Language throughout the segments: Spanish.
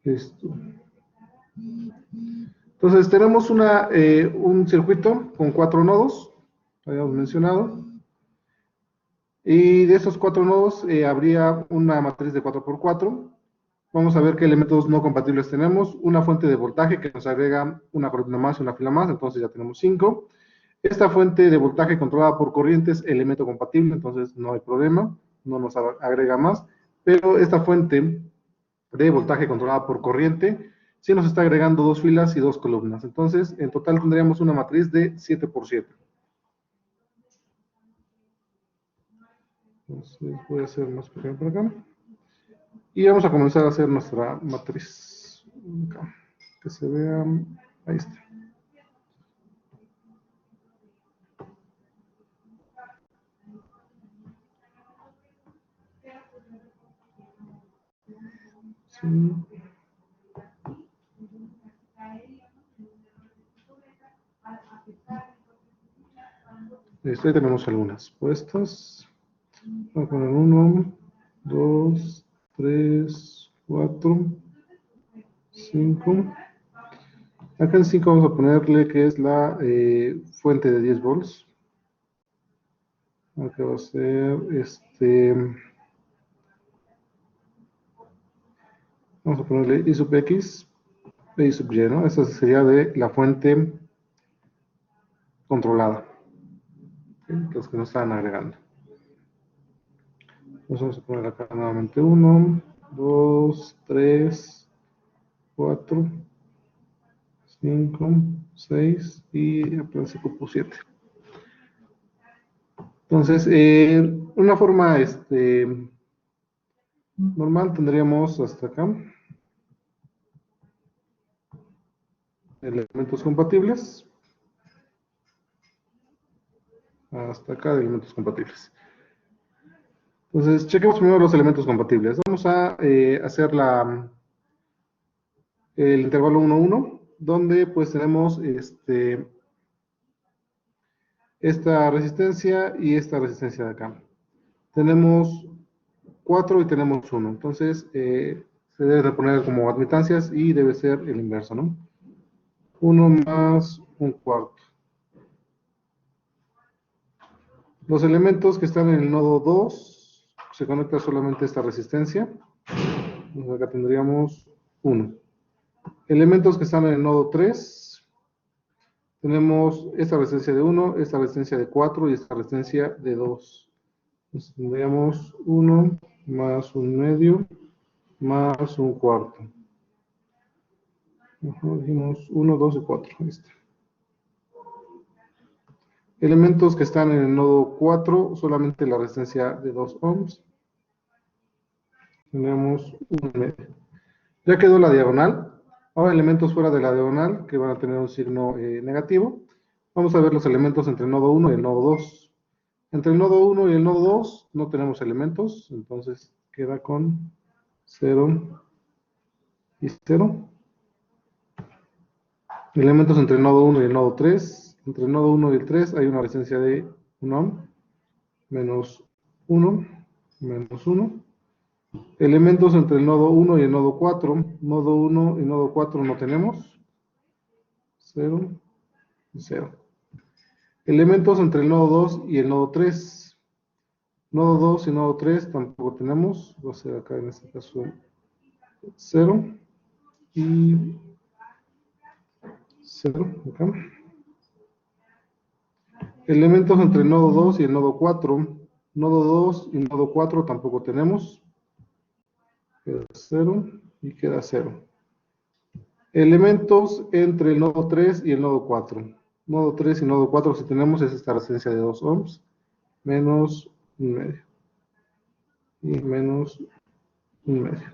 Listo. Entonces tenemos un circuito con 4 nodos, habíamos mencionado, y de esos 4 nodos habría una matriz de 4x4. Vamos a ver qué elementos no compatibles tenemos. Una fuente de voltaje que nos agrega una columna más y una fila más, entonces ya tenemos 5. Esta fuente de voltaje controlada por corriente es elemento compatible, entonces no hay problema, no nos agrega más. Pero esta fuente de voltaje controlada por corriente sí nos está agregando 2 filas y 2 columnas. Entonces, en total tendríamos una matriz de 7x7. Entonces, voy a hacer más pequeño por acá. Y vamos a comenzar a hacer nuestra matriz. Acá, que se vea, ahí está. Sí. Listo, ahí tenemos algunas puestas. Vamos a poner 1, 2, 3, 4, 5. Acá en 5 vamos a ponerle que es la fuente de 10 volts. Acá va a ser vamos a ponerle I sub X, I sub Y, ¿no? Esa sería de la fuente controlada, ¿sí? Los que nos están agregando. Entonces vamos a poner acá nuevamente 1, 2, 3, 4, 5, 6 y apenas se ocupo 7. Entonces, una forma normal tendríamos hasta acá elementos compatibles, hasta acá de elementos compatibles. Entonces, chequemos primero los elementos compatibles. Vamos a hacer el intervalo 1, 1, donde pues tenemos esta resistencia y esta resistencia de acá. Tenemos 4 y tenemos 1. Entonces, se debe de poner como admitancias y debe ser el inverso, ¿no? 1 más un cuarto. Los elementos que están en el nodo 2, se conecta solamente esta resistencia. Entonces acá tendríamos 1. Elementos que están en el nodo 3, tenemos esta resistencia de 1, esta resistencia de 4 y esta resistencia de 2. Entonces tendríamos 1 más un medio más un cuarto. Dijimos 1, 2 y 4. Ahí está. Elementos que están en el nodo 4, solamente la resistencia de 2 ohms. Tenemos 1 medio. Ya quedó la diagonal. Ahora elementos fuera de la diagonal que van a tener un signo negativo. Vamos a ver los elementos entre el nodo 1 y el nodo 2. Entre el nodo 1 y el nodo 2 no tenemos elementos, entonces queda con 0 y 0. Elementos entre el nodo 1 y el nodo 3. Entre el nodo 1 y el 3 hay una resistencia de 1 ohm, menos 1, menos 1. Elementos entre el nodo 1 y el nodo 4. Nodo 1 y nodo 4 no tenemos. 0 y 0. Elementos entre el nodo 2 y el nodo 3. Nodo 2 y nodo 3 tampoco tenemos. Va a ser acá en este caso 0 y 0. Acá. Elementos entre el nodo 2 y el nodo 4. Nodo 2 y nodo 4 tampoco tenemos. Queda 0 y queda 0. Elementos entre el nodo 3 y el nodo 4. Nodo 3 y nodo 4 si tenemos es esta resistencia de 2 ohms, menos un medio. Y menos un medio.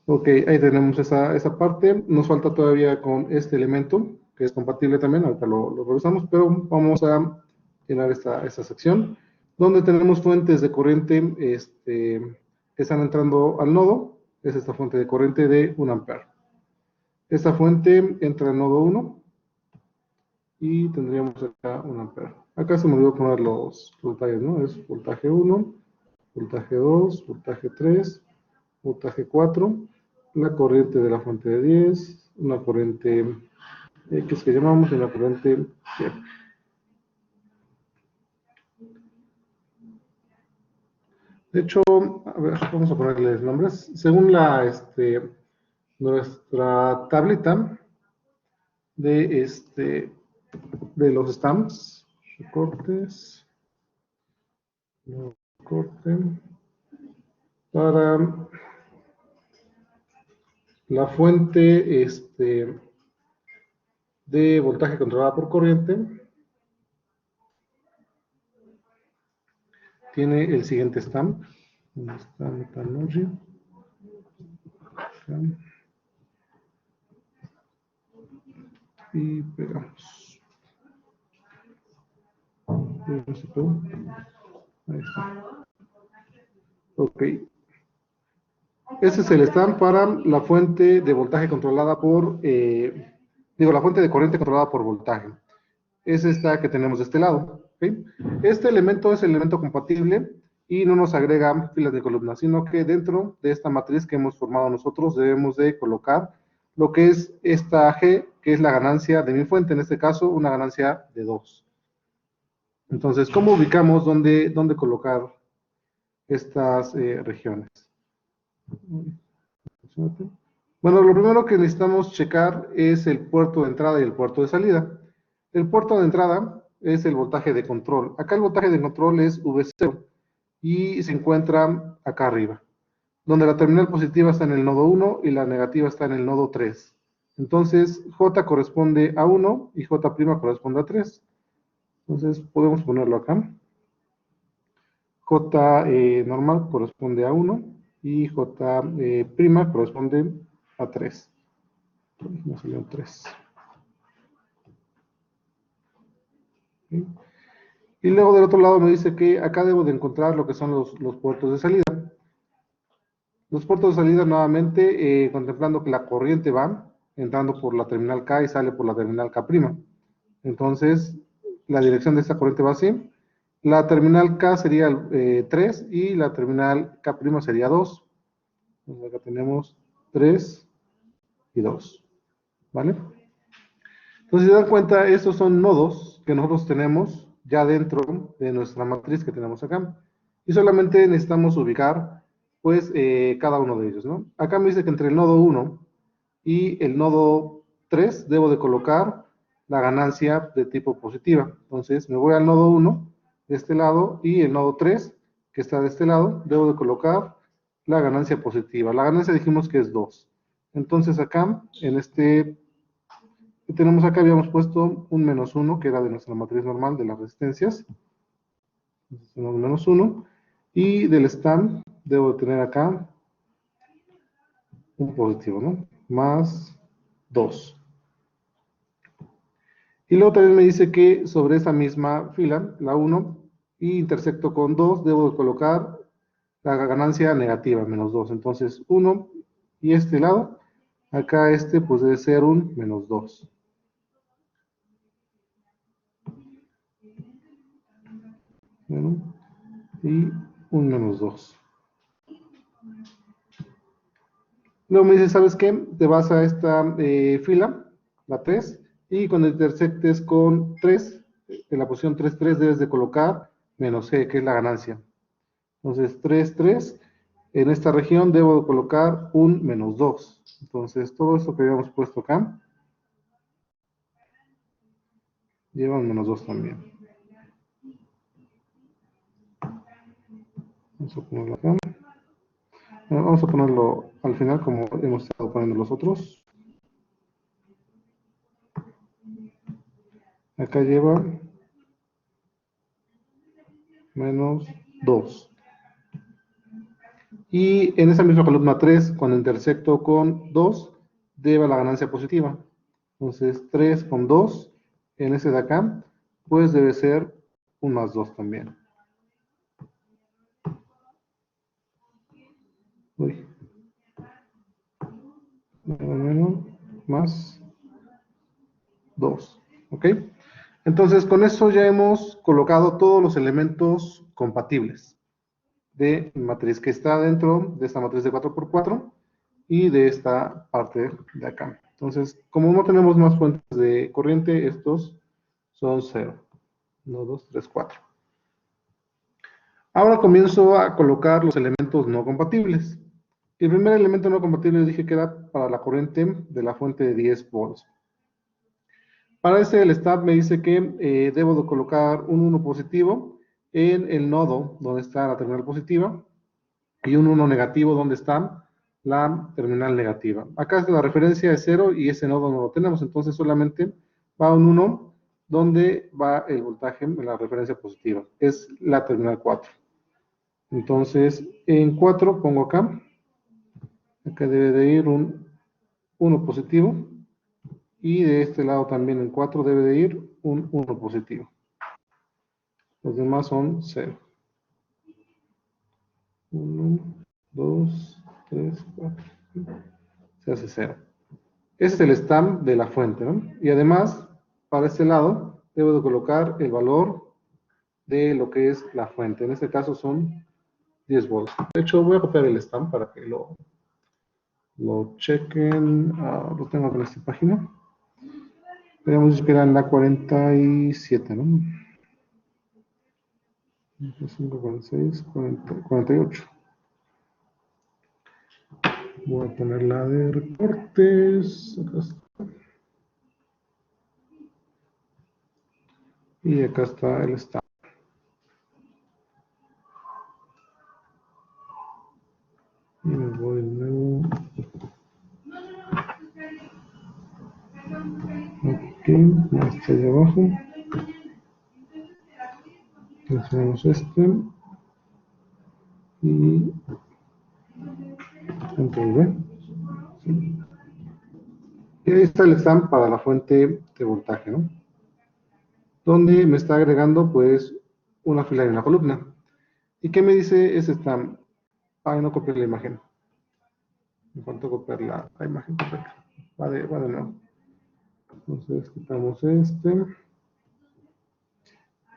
Ok, ahí tenemos esa parte. Nos falta todavía con este elemento, que es compatible también, ahorita lo revisamos, pero vamos a llenar esta sección, donde tenemos fuentes de corriente que están entrando al nodo. Es esta fuente de corriente de 1 ampere. Esta fuente entra al nodo 1 y tendríamos acá 1 ampere. Acá se me olvidó poner los voltajes, ¿no? Es voltaje 1, voltaje 2, voltaje 3, voltaje 4, la corriente de la fuente de 10, una corriente X que llamamos y una corriente Y. De hecho, a ver, vamos a ponerles nombres. Según nuestra tablita de, de los stamps, recortes, no recorten, para la fuente de voltaje controlada por corriente, tiene el siguiente stamp. ¿Dónde está Metallogy? Y pegamos. Ahí está. Ok. Ese es el stamp para la fuente de voltaje controlada por, la fuente de corriente controlada por voltaje. Es esta que tenemos de este lado. ¿Okay? Este elemento es el elemento compatible y no nos agrega filas de columnas, sino que dentro de esta matriz que hemos formado nosotros debemos de colocar lo que es esta G, que es la ganancia de mi fuente, en este caso una ganancia de 2. Entonces, ¿cómo ubicamos dónde colocar estas regiones? Bueno, lo primero que necesitamos checar es el puerto de entrada y el puerto de salida. El puerto de entrada es el voltaje de control. Acá el voltaje de control es V0 y se encuentra acá arriba, donde la terminal positiva está en el nodo 1 y la negativa está en el nodo 3. Entonces, J corresponde a 1 y J' corresponde a 3. Entonces, podemos ponerlo acá. J normal corresponde a 1 y J prima corresponde a 3. Entonces, me salió 3. ¿Sí? Y luego del otro lado me dice que acá debo de encontrar lo que son los puertos de salida. Los puertos de salida nuevamente, contemplando que la corriente va entrando por la terminal K y sale por la terminal K'. Entonces, la dirección de esta corriente va así. La terminal K sería 3 y la terminal K' sería 2. Entonces, acá tenemos 3 y 2. ¿Vale? Entonces, si se dan cuenta, estos son nodos que nosotros tenemos ya dentro de nuestra matriz que tenemos acá. Y solamente necesitamos ubicar, pues, cada uno de ellos, ¿no? Acá me dice que entre el nodo 1 y el nodo 3 debo de colocar la ganancia de tipo positiva. Entonces, me voy al nodo 1 de este lado y el nodo 3 que está de este lado, debo de colocar la ganancia positiva. La ganancia dijimos que es 2. Entonces, acá, en este que tenemos acá, habíamos puesto un menos 1, que era de nuestra matriz normal de las resistencias. Entonces, tenemos menos 1. Y del stand, debo de tener acá un positivo, ¿no? Más 2. Y luego también me dice que sobre esa misma fila, la 1, y intersecto con 2, debo de colocar la ganancia negativa, menos 2. Entonces, 1 y este lado, acá pues debe ser un menos 2. Bueno, y un menos 2. Luego me dice, ¿sabes qué? Te vas a esta fila, la 3, y cuando intersectes con 3, en la posición 3, 3 debes de colocar menos G, que es la ganancia. Entonces, 3, 3, en esta región debo de colocar un menos 2. Entonces, todo esto que habíamos puesto acá, lleva un menos 2 también. Vamos a ponerlo acá. Bueno, vamos a ponerlo al final como hemos estado poniendo los otros. Acá lleva menos 2. Y en esa misma columna 3, cuando intersecto con 2, lleva la ganancia positiva. Entonces, 3 con 2, en ese de acá, pues debe ser un más 2 también. Uy. Menos, más 2. ¿Ok? Entonces, con eso ya hemos colocado todos los elementos compatibles. de matriz que está dentro de esta matriz de 4x4 y de esta parte de acá. Entonces, como no tenemos más fuentes de corriente, estos son 0. 1, 2, 3, 4. Ahora comienzo a colocar los elementos no compatibles. El primer elemento no compatible dije que era para la corriente de la fuente de 10 volts. Para este, el STAT me dice que debo de colocar un 1 positivo en el nodo donde está la terminal positiva y un 1 negativo donde está la terminal negativa. Acá la referencia es 0 y ese nodo no lo tenemos, entonces solamente va un 1 donde va el voltaje en la referencia positiva. Es la terminal 4. Entonces, en 4 pongo acá debe de ir un 1 positivo. Y de este lado también en 4 debe de ir un 1 positivo. Los demás son 0. 1, 2, 3, 4. Se hace 0. Ese es el stamp de la fuente, ¿no? Y además, para este lado, debo de colocar el valor de lo que es la fuente. En este caso son 10 volts. De hecho, voy a copiar el stamp para que lo chequen. Lo tengo en esta página. Podríamos decir que era en la 47, ¿no? 25, 46, 40, 48. Voy a poner la de reportes. Acá está. Y acá está el estado. Y me voy de nuevo. Aquí, está ahí abajo. Seleccionamos este. Y Control V. ¿Sí? Y ahí está el stamp para la fuente de voltaje, ¿no? Donde me está agregando, pues, una fila y una columna. ¿Y qué me dice ese stamp? Ay, no copié la imagen. Me falta copiar la imagen completa. Va de nuevo. Entonces, quitamos este.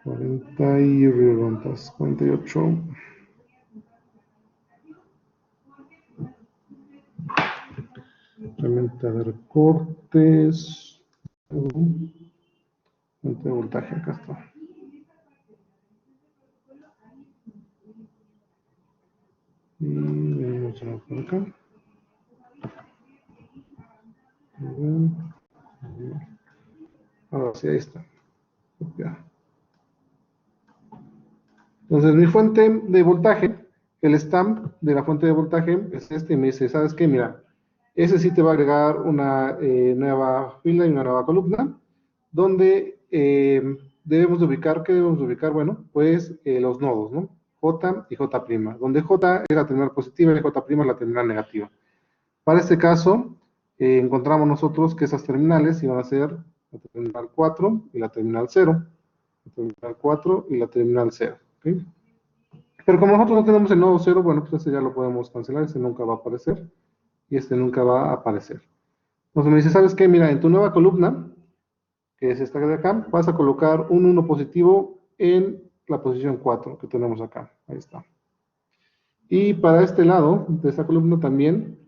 40 y 48. Herramienta de recortes. Fuente de voltaje, acá está. Y venimos por acá. Ahora sí, ahí está. Copiar. Entonces, mi fuente de voltaje, el stamp de la fuente de voltaje es este, y me dice, ¿sabes qué? Mira, ese sí te va a agregar una nueva fila y una nueva columna, donde debemos de ubicar, ¿qué debemos de ubicar? Bueno, pues los nodos, ¿no? J y J', donde J es la terminal positiva y J' es la terminal negativa. Para este caso, encontramos nosotros que esas terminales iban a ser la terminal 4 y la terminal 0, la terminal 4 y la terminal 0, ¿ok? Pero como nosotros no tenemos el nodo 0, bueno, pues este ya lo podemos cancelar, este nunca va a aparecer y este nunca va a aparecer. Entonces me dice, ¿sabes qué? Mira, en tu nueva columna, que es esta de acá, vas a colocar un 1 positivo en la posición 4 que tenemos acá. Ahí está. Y para este lado de esta columna también,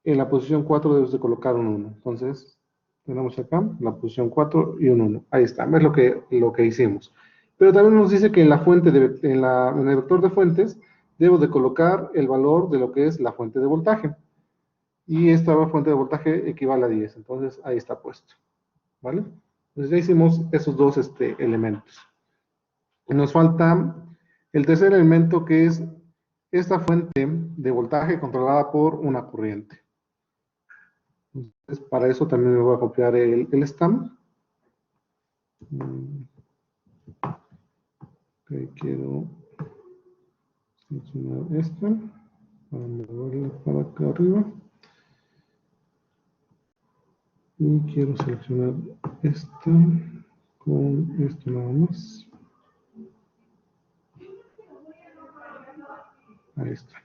en la posición 4 debes de colocar un 1. Entonces, tenemos acá la posición 4 y un 1. Ahí está, es lo que hicimos. Pero también nos dice que en la fuente, en el vector de fuentes, debo de colocar el valor de lo que es la fuente de voltaje. Y esta fuente de voltaje equivale a 10. Entonces, ahí está puesto. ¿Vale? Entonces, ya hicimos esos dos elementos. Y nos falta el tercer elemento, que es esta fuente de voltaje controlada por una corriente. Entonces, para eso también me voy a copiar el stamp. Ok, quiero seleccionar esta para moverla para acá arriba. Y quiero seleccionar esta con esto nada más. Ahí está.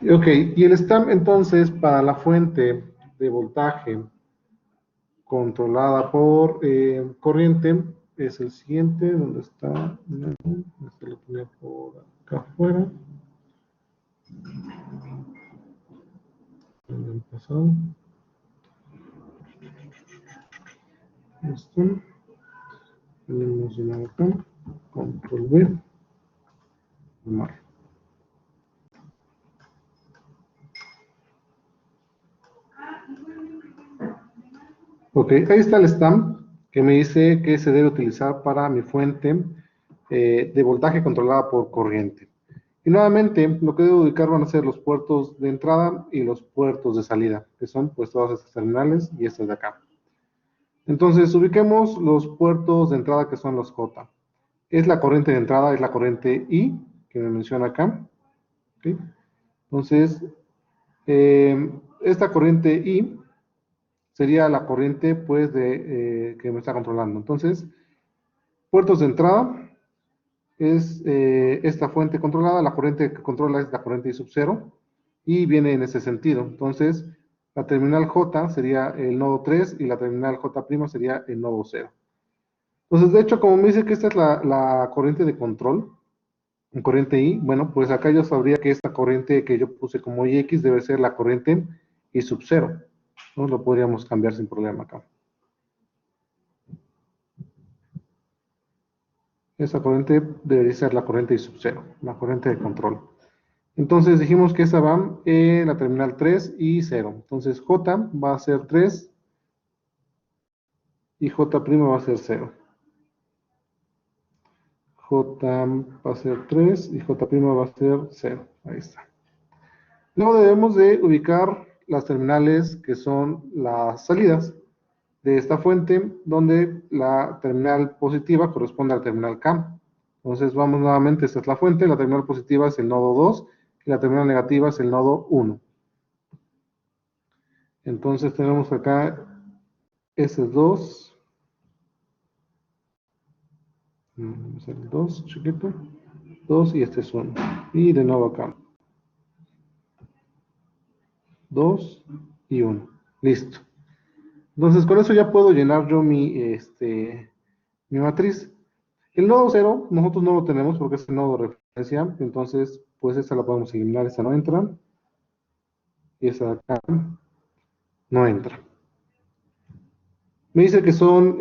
Ok, y el stamp entonces para la fuente de voltaje controlada por corriente es el siguiente, donde está, este lo tenía por acá afuera. El pasado. Esto. Tenemos de acá. Control V. Mar. Ok, ahí está el stamp que me dice que se debe utilizar para mi fuente de voltaje controlada por corriente. Y nuevamente, lo que debo ubicar van a ser los puertos de entrada y los puertos de salida, que son pues todas estas terminales y estas de acá. Entonces, ubiquemos los puertos de entrada que son los J. Es la corriente de entrada, es la corriente I, que me menciona acá. ¿Okay? Entonces, esta corriente I sería la corriente pues que me está controlando. Entonces, puertos de entrada es esta fuente controlada, la corriente que controla es la corriente I sub 0 y viene en ese sentido. Entonces, la terminal J sería el nodo 3 y la terminal J' sería el nodo 0. Entonces, de hecho, como me dice que esta es la corriente de control, corriente I, bueno, pues acá yo sabría que esta corriente que yo puse como IX debe ser la corriente I sub 0. ¿No? Lo podríamos cambiar sin problema acá. Esa corriente debería ser la corriente I sub 0, la corriente de control. Entonces dijimos que esa va en la terminal 3 y 0. Entonces J va a ser 3 y J' va a ser 0. J va a ser 3 y J' va a ser 0. Ahí está. Luego debemos de ubicar las terminales que son las salidas de esta fuente, donde la terminal positiva corresponde a la terminal K. Entonces vamos nuevamente, esta es la fuente, la terminal positiva es el nodo 2 y la terminal negativa es el nodo 1. Entonces tenemos acá S2, es el 2 chiquito, 2 y este es 1. Y de nuevo acá, 2 y 1. Listo. Entonces con eso ya puedo llenar yo mi matriz. El nodo 0 nosotros no lo tenemos porque es el nodo de referencia, entonces pues esta la podemos eliminar, esta no entra, y esta de acá no entra. Me dice que son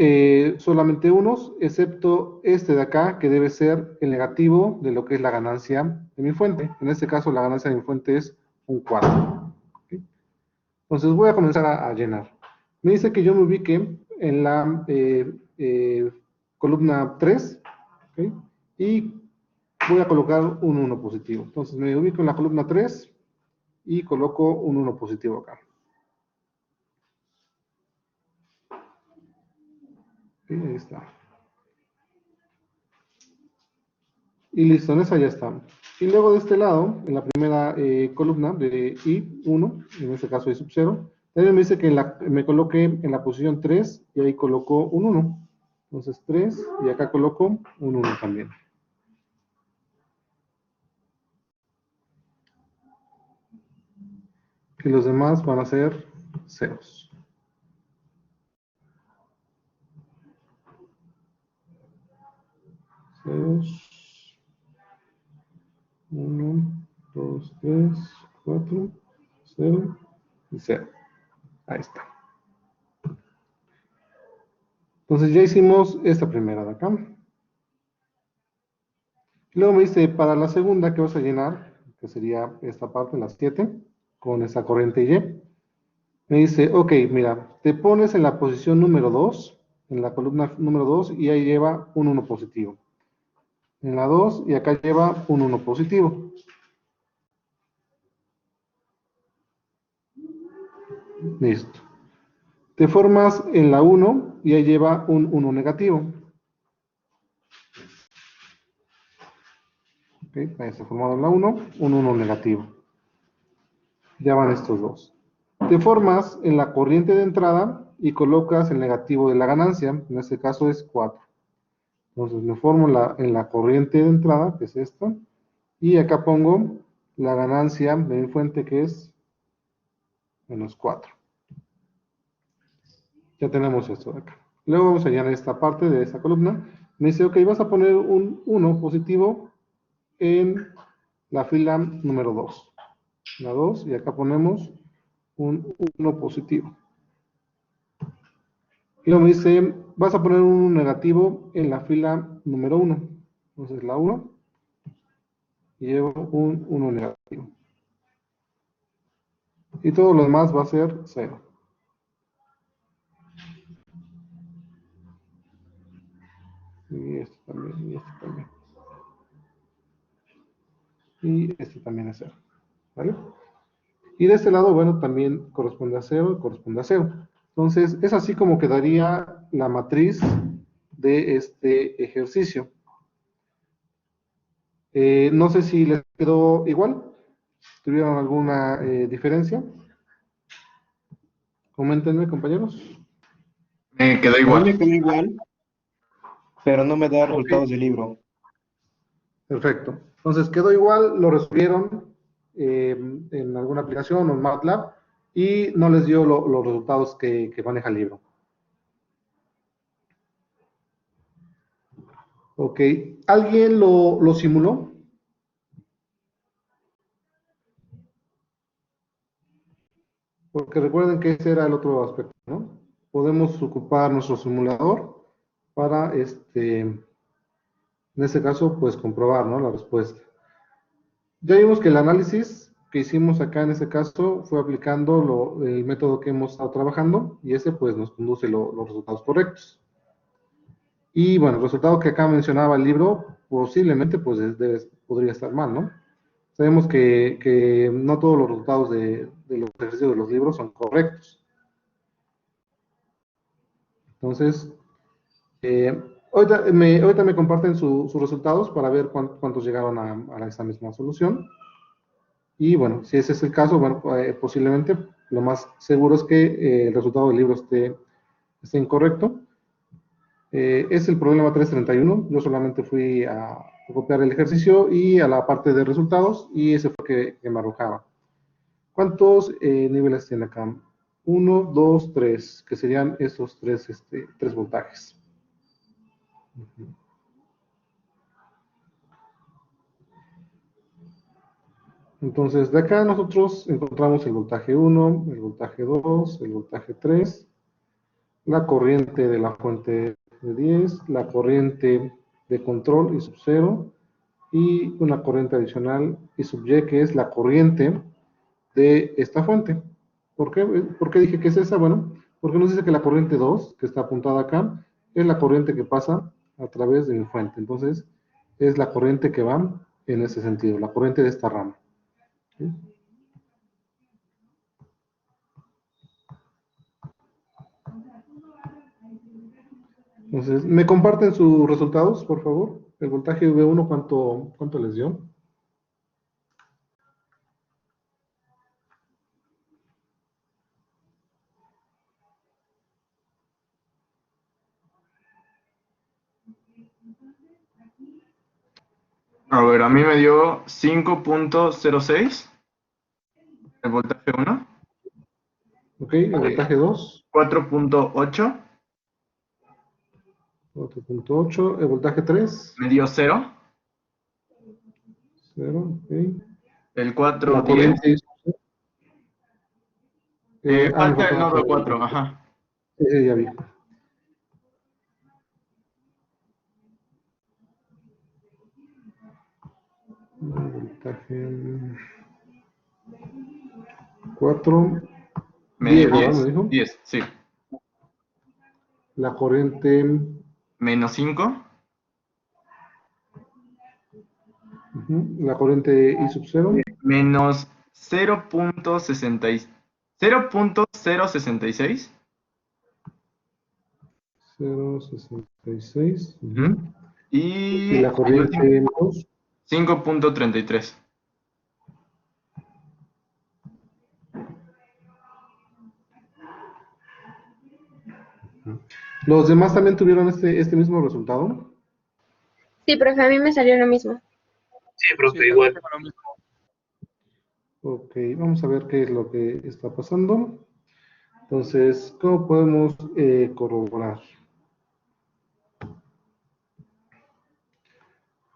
solamente unos, excepto este de acá, que debe ser el negativo de lo que es la ganancia de mi fuente. En este caso la ganancia de mi fuente es un cuarto. ¿Okay? Entonces voy a comenzar a llenar. Me dice que yo me ubique en la columna 3, ¿okay? Y voy a colocar un 1 positivo. Entonces me ubico en la columna 3 y coloco un 1 positivo acá. ¿Okay? Ahí está. Y listo, en esa ya está. Y luego de este lado, en la primera columna de I1, en este caso I sub 0, también me dice que me coloque en la posición 3 y ahí coloco un 1. Entonces 3 y acá coloco un 1 también. Y los demás van a ser ceros. Ceros. 1, 2, 3, 4, 0 y 0. Ahí está. Entonces ya hicimos esta primera de acá. Luego me dice, para la segunda que vas a llenar, que sería esta parte, la 7, con esa corriente Y, me dice, ok, mira, te pones en la posición número 2, en la columna número 2, y ahí lleva un 1 positivo. En la 2, y acá lleva un 1 positivo. Listo. Te formas en la 1, y ahí lleva un 1 negativo. Ok, ahí está formado en la 1, un 1 negativo. Ya van estos dos. Te formas en la corriente de entrada y colocas el negativo de la ganancia, en este caso es 4. Entonces me formo en la corriente de entrada, que es esta, y acá pongo la ganancia de mi fuente, que es menos 4. Ya tenemos esto de acá. Luego vamos a llenar esta parte de esta columna. Me dice, ok, vas a poner un 1 positivo en la fila número 2. La 2, y acá ponemos un 1 positivo. Y luego me dice, vas a poner un negativo en la fila número 1. Entonces la 1, y llevo un 1 negativo. Y todo lo demás va a ser 0. Y este también, y este también. Y este también es 0. ¿Vale? Y de este lado, bueno, también corresponde a 0, corresponde a 0. Entonces, es así como quedaría la matriz de este ejercicio. No sé si les quedó igual. ¿Tuvieron alguna diferencia? Coméntenme, compañeros. Me quedó A mí igual. me quedó igual, pero no me da Ok, resultados del libro. perfecto. Entonces, quedó igual, lo resolvieron en alguna aplicación o en MATLAB y no les dio los resultados que maneja el libro. Ok, ¿alguien lo simuló? Porque recuerden que ese era el otro aspecto, ¿no? Podemos ocupar nuestro simulador para, en este caso, pues comprobar, ¿no? La respuesta. Ya vimos que el análisis que hicimos acá en este caso fue aplicando el método que hemos estado trabajando y ese pues nos conduce los resultados correctos. Y bueno, el resultado que acá mencionaba el libro posiblemente pues podría estar mal, ¿no? Sabemos que no todos los resultados de los ejercicios de los libros son correctos. Entonces, ahorita me comparten sus resultados para ver cuántos llegaron a esa misma solución. Y bueno, si ese es el caso, bueno, posiblemente lo más seguro es que el resultado del libro esté incorrecto. Es el problema 331. Yo solamente fui a copiar el ejercicio y a la parte de resultados y ese fue que me arrojaba. ¿Cuántos niveles tiene acá? 1, 2, 3, que serían esos tres voltajes. Entonces, de acá nosotros encontramos el voltaje 1, el voltaje 2, el voltaje 3, la corriente de la fuente de 10, la corriente de control I sub 0 y una corriente adicional I sub Y, que es la corriente de esta fuente. ¿Por qué dije que es esa? Bueno, porque nos dice que la corriente 2, que está apuntada acá, es la corriente que pasa a través de mi fuente. Entonces, es la corriente que va en ese sentido, la corriente de esta rama. ¿Sí? Entonces, ¿me comparten sus resultados, por favor? El voltaje V1, ¿cuánto les dio? A ver, a mí me dio 5.06 el voltaje 1, Ok, el voltaje 2, 4.8 4.8, el voltaje 3, me dio 0, 0, ok. el La 4.10, corriente, me falta el faltaba nodo poner el 4, voltaje. ajá. Ese ya vi. El voltaje 4, Me dio 10, ¿verdad? Me 10, dijo. 10, sí. La corriente, Menos 5, la corriente I sub 0, menos 0.066. 0.66. Ujú. Y Y la el último, corriente 2, 5.33. ¿los demás también tuvieron este mismo resultado? Sí, profe, a mí me salió lo mismo. Sí, Sí, profe, también igual. tengo lo mismo. Ok, vamos a ver qué es lo que está pasando. Entonces, ¿cómo podemos corroborar?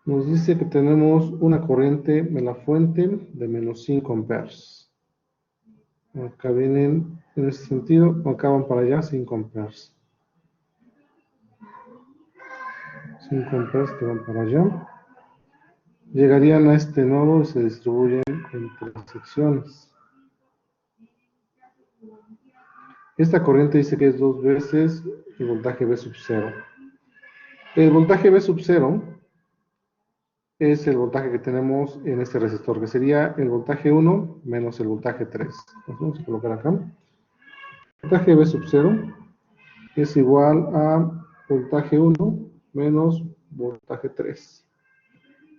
Nos dice que tenemos una corriente de la fuente de menos 5 amperes. Acá vienen, en ese sentido, acá van para allá 5 amperes. 5 amperes que van para allá. Llegarían a este nodo y se distribuyen entre las secciones. Esta corriente dice que es 2 veces el voltaje V sub 0. El voltaje V sub 0 es el voltaje que tenemos en este resistor, que sería el voltaje 1 menos el voltaje 3. Entonces vamos a colocar acá. Voltaje V sub 0 es igual a voltaje 1 menos voltaje 3.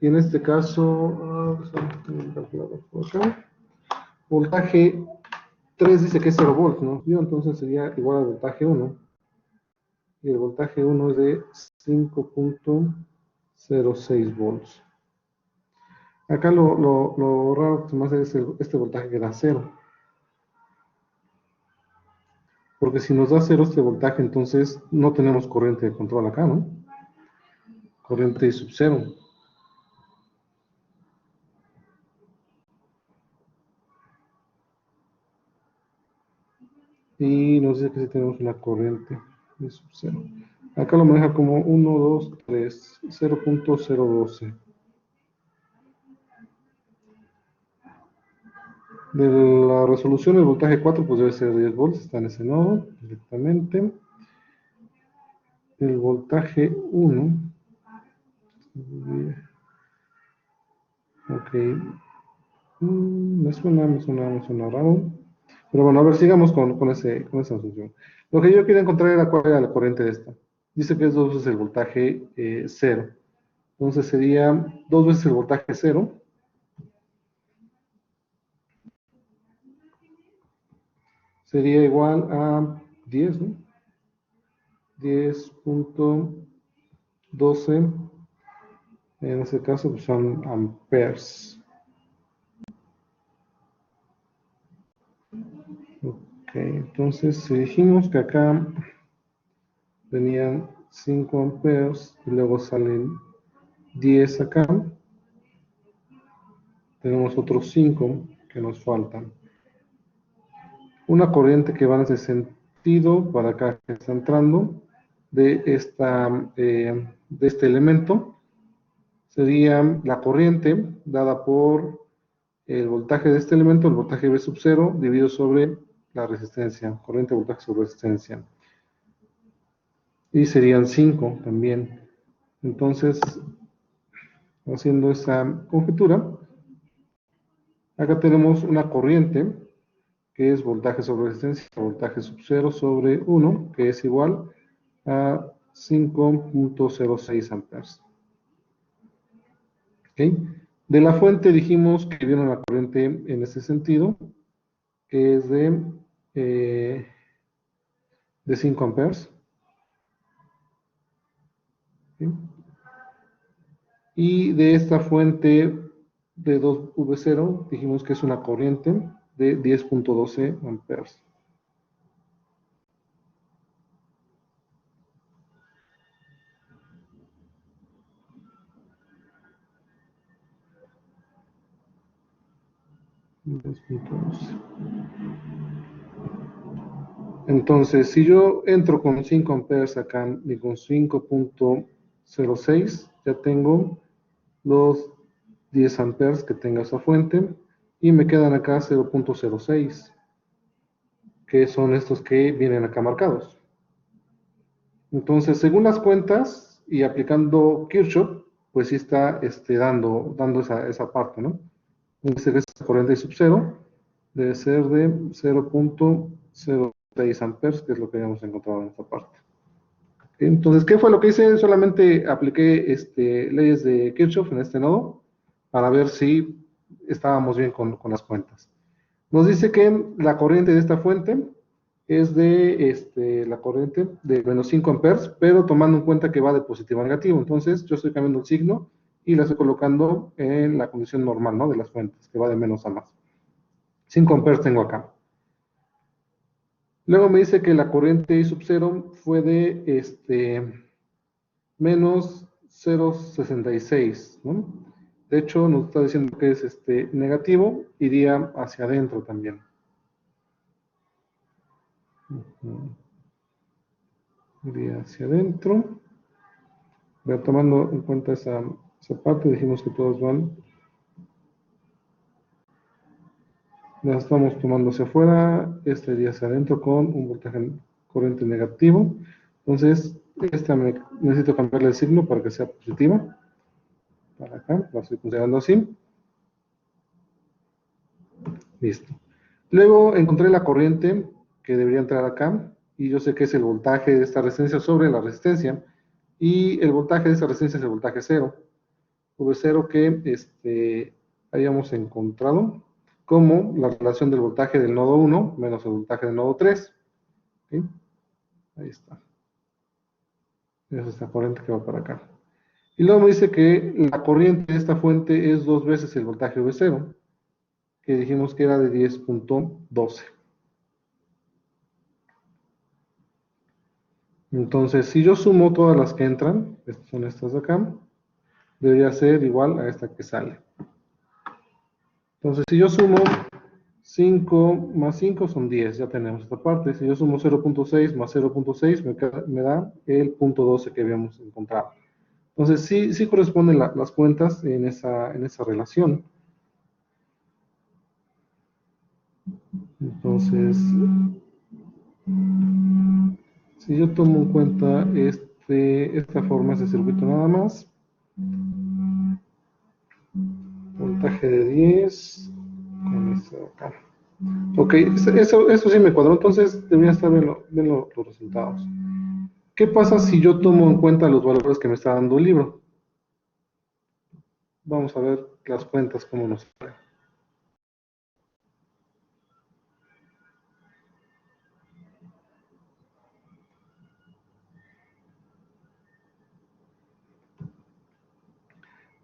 Y en este caso, voltaje 3 dice que es 0 volts, ¿no? Entonces sería igual al voltaje 1. Y el voltaje 1 es de 5.06 volts. Acá lo raro que más es este voltaje que da 0. Porque si nos da 0 este voltaje, entonces no tenemos corriente de control acá, ¿no? Corriente sub 0. Y nos dice que sí tenemos una corriente de sub 0. Acá lo maneja como 1, 2, 3, 0.012. De la resolución, el voltaje 4 pues debe ser 10 volts, está en ese nodo directamente. El voltaje 1, ok, me suena raro. Pero bueno, a ver, sigamos con esa asunción. Lo que yo quería encontrar era cuál era la corriente de esta. Dice que es 2 veces el voltaje 0. Entonces sería 2 veces el voltaje 0. Sería igual a 10, ¿no? 10.12. En este caso pues son amperes. Ok, entonces si dijimos que acá venían 5 amperes y luego salen 10 acá, tenemos otros 5 que nos faltan. Una corriente que va en ese sentido, para acá que está entrando, de este elemento, sería la corriente dada por el voltaje de este elemento, el voltaje V sub 0, dividido sobre la resistencia, corriente voltaje sobre resistencia. Y serían 5 también. Entonces, haciendo esa conjetura, acá tenemos una corriente que es voltaje sobre resistencia, voltaje sub 0 sobre 1, que es igual a 5.06 amperes. ¿Okay? De la fuente dijimos que viene una corriente en este sentido, que es de 5 amperes. ¿Okay? Y de esta fuente de 2V0 dijimos que es una corriente de 10.12 amperes. Entonces, si yo entro con 5 amperes acá y con 5.06, ya tengo los 10 amperes que tenga esa fuente y me quedan acá 0.06, que son estos que vienen acá marcados. Entonces, según las cuentas y aplicando Kirchhoff, pues sí está dando esa parte, ¿no? Entonces, esta corriente sub 0 debe ser de 0.06 amperes, que es lo que habíamos encontrado en esta parte. Entonces, ¿qué fue lo que hice? Solamente apliqué leyes de Kirchhoff en este nodo para ver si estábamos bien con las cuentas. Nos dice que la corriente de esta fuente es de la corriente de menos 5 amperes, pero tomando en cuenta que va de positivo a negativo. Entonces, yo estoy cambiando el signo y la estoy colocando en la condición normal, ¿no? De las fuentes, que va de menos a más. 5 amperes tengo acá. Luego me dice que la corriente I sub 0 fue de menos 0.66, ¿no? De hecho, nos está diciendo que es negativo, iría hacia adentro también. Iría hacia adentro. Pero tomando en cuenta esa parte, dijimos que todos van. Las estamos tomando hacia afuera, esta iría hacia adentro con un voltaje corriente negativo. Entonces, necesito cambiarle el signo para que sea positiva. Para acá, lo estoy considerando así. Listo. Luego encontré la corriente que debería entrar acá, y yo sé que es el voltaje de esta resistencia sobre la resistencia, y el voltaje de esta resistencia es el voltaje cero. V0 que habíamos encontrado como la relación del voltaje del nodo 1 menos el voltaje del nodo 3. ¿Sí? Ahí está. Es esta corriente que va para acá. Y luego me dice que la corriente de esta fuente es 2 veces el voltaje V0, que dijimos que era de 10.12. Entonces, si yo sumo todas las que entran, estas son estas de acá, debería ser igual a esta que sale. Entonces, si yo sumo 5 más 5 son 10, ya tenemos esta parte. Si yo sumo 0.6 más 0.6, me da el punto 12 que habíamos encontrado. Entonces, sí corresponden las cuentas en esa relación. Entonces, si yo tomo en cuenta esta forma, ese circuito nada más, voltaje de 10, con esto de acá. Ok, eso sí me cuadró, entonces debería estar bien los resultados. ¿Qué pasa si yo tomo en cuenta los valores que me está dando el libro? Vamos a ver las cuentas cómo nos salen.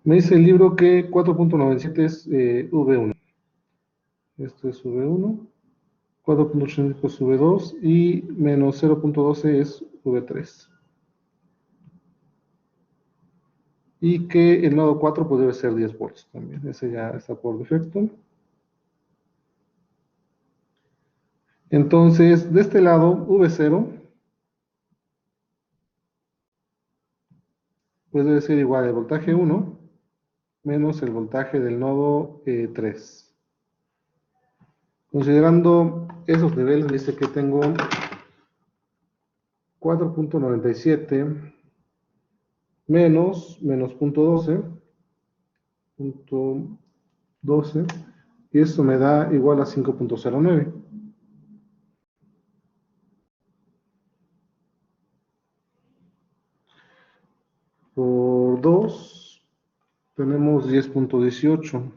Me dice el libro que 4.97 es V1. Esto es V1. 4.85 es V2 y menos 0.12 es V3. Y que el nodo 4 pues debe ser 10 volts también. Ese ya está por defecto. Entonces, de este lado, V0 pues debe ser igual al voltaje 1 menos el voltaje del nodo 3. Considerando esos niveles, dice que tengo 4.97 menos 0.12, y eso me da igual a 5.09. Por 2 tenemos 10.18.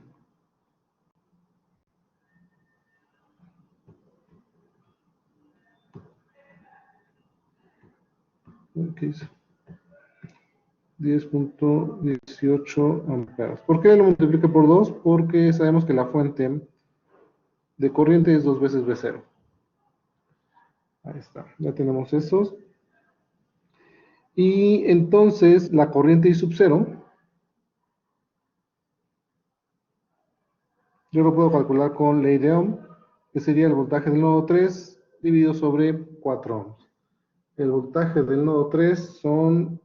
¿Qué hice? 10.18 amperes. ¿Por qué lo multipliqué por 2? Porque sabemos que la fuente de corriente es 2 veces V0. Ahí está, ya tenemos esos. Y entonces la corriente I sub 0, yo lo puedo calcular con ley de Ohm, que sería el voltaje del nodo 3 dividido sobre 4 ohms. El voltaje del nodo 3 son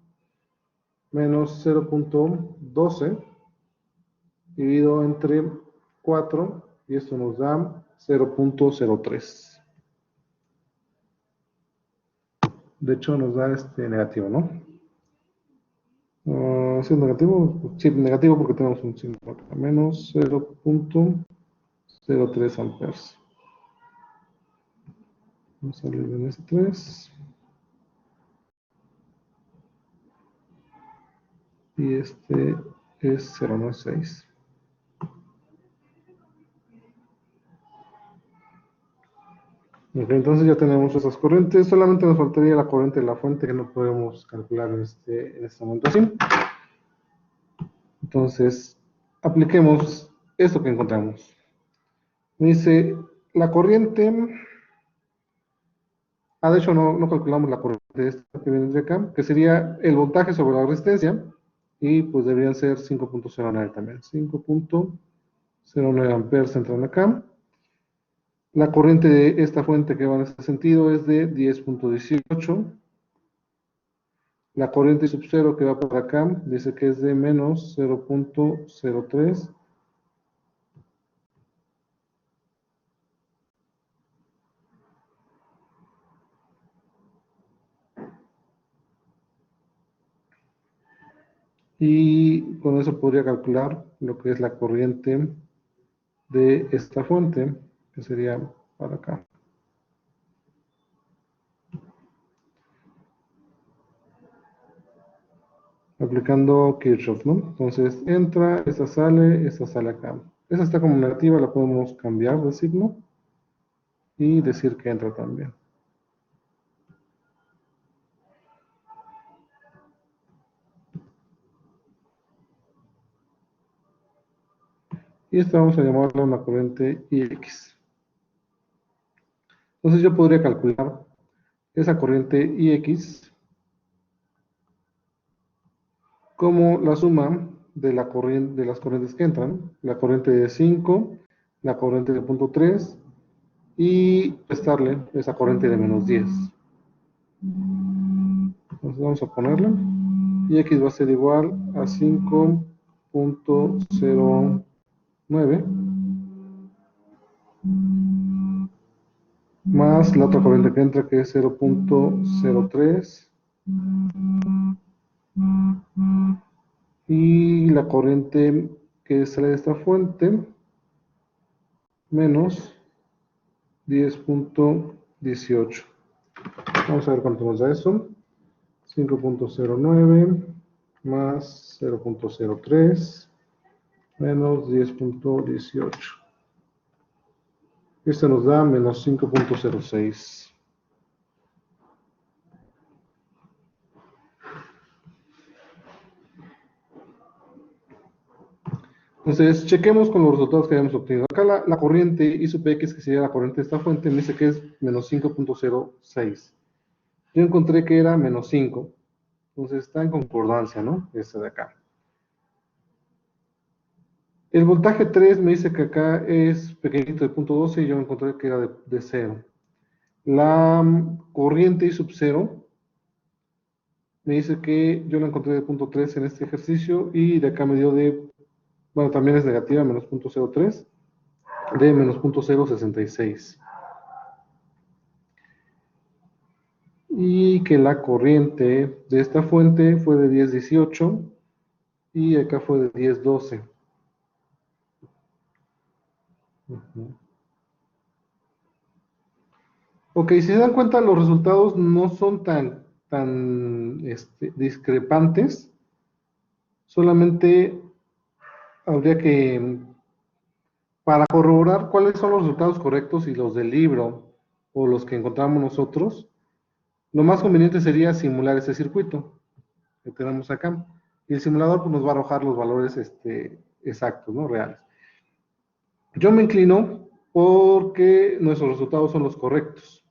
menos 0.12 dividido entre 4, y esto nos da 0.03. De hecho nos da negativo, ¿no? ¿Sí es negativo? Sí, negativo porque tenemos un signo acá. Menos 0.03 amperes. Vamos a salir en ese 3. Y este es 0, no es 6. Ok, entonces ya tenemos esas corrientes. Solamente nos faltaría la corriente de la fuente, que no podemos calcular en este momento así. Entonces, apliquemos esto que encontramos. Me dice, la corriente... de hecho no calculamos la corriente esta que viene de acá, que sería el voltaje sobre la resistencia, y pues deberían ser 5.09 también. 5.09 amperes entran acá. La corriente de esta fuente que va en este sentido es de 10.18. La corriente sub-cero que va para acá dice que es de menos 0.03. Y con eso podría calcular lo que es la corriente de esta fuente, que sería para acá. Aplicando Kirchhoff, ¿no? Entonces entra, esta sale acá. Esa está como negativa, la podemos cambiar de signo y decir que entra también. Y esta vamos a llamarla una corriente IX. Entonces yo podría calcular esa corriente IX como la suma de la corriente, de las corrientes que entran, la corriente de 5, la corriente de 0.3 y restarle esa corriente de menos 10. Entonces vamos a ponerla y X va a ser igual a 5.09 más la otra corriente que entra que es 0.03 y la corriente que sale de esta fuente menos 10.18. Vamos a ver cuánto nos da eso. 5.09 más 0.03 menos 10.18. Esto nos da menos 5.06. Entonces, chequemos con los resultados que habíamos obtenido. Acá la corriente I sub X, que sería la corriente de esta fuente, me dice que es menos 5.06. Yo encontré que era menos 5. Entonces está en concordancia, ¿no? Este de acá. El voltaje 3 me dice que acá es pequeñito de 0.12 y yo encontré que era de 0. La corriente I sub 0 me dice que yo la encontré de 0.3 en este ejercicio y de acá me dio de, bueno, también es negativa, menos 0.03, de menos 0.066. Y que la corriente de esta fuente fue de 10.18 y acá fue de 10.12. Ok, si se dan cuenta, los resultados no son tan discrepantes. Solamente habría que, para corroborar cuáles son los resultados correctos y los del libro o los que encontramos nosotros, lo más conveniente sería simular ese circuito que tenemos acá. Y el simulador pues, nos va a arrojar los valores exactos, ¿no? Reales. Yo me inclino porque nuestros resultados son los correctos.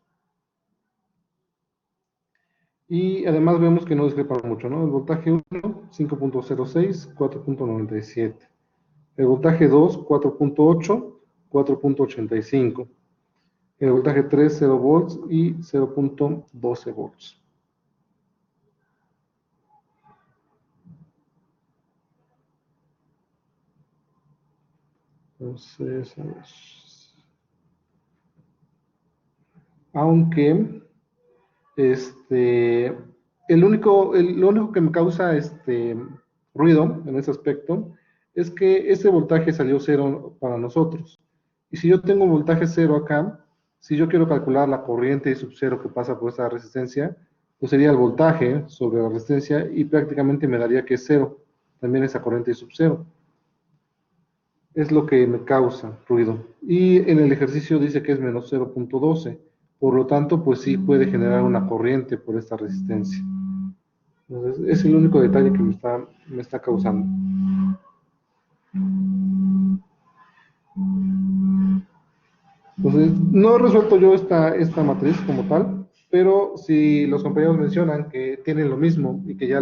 Y además vemos que no discrepan mucho, ¿no? El voltaje 1, 5.06, 4.97. El voltaje 2, 4.8, 4.85. El voltaje 3, 0 volts y 0.12 volts. Entonces, a ver. Aunque, lo único que me causa ruido en ese aspecto es que este voltaje salió 0 para nosotros. Y si yo tengo voltaje 0 acá, si yo quiero calcular la corriente sub 0 que pasa por esta resistencia, pues sería el voltaje sobre la resistencia y prácticamente me daría que es 0, también esa corriente sub 0. Es lo que me causa ruido. Y en el ejercicio dice que es menos 0.12. Por lo tanto, pues sí puede generar una corriente por esta resistencia. Entonces, es el único detalle que me está causando. Entonces, no he resuelto yo esta matriz como tal. pero si los compañeros mencionan que tienen lo mismo y que ya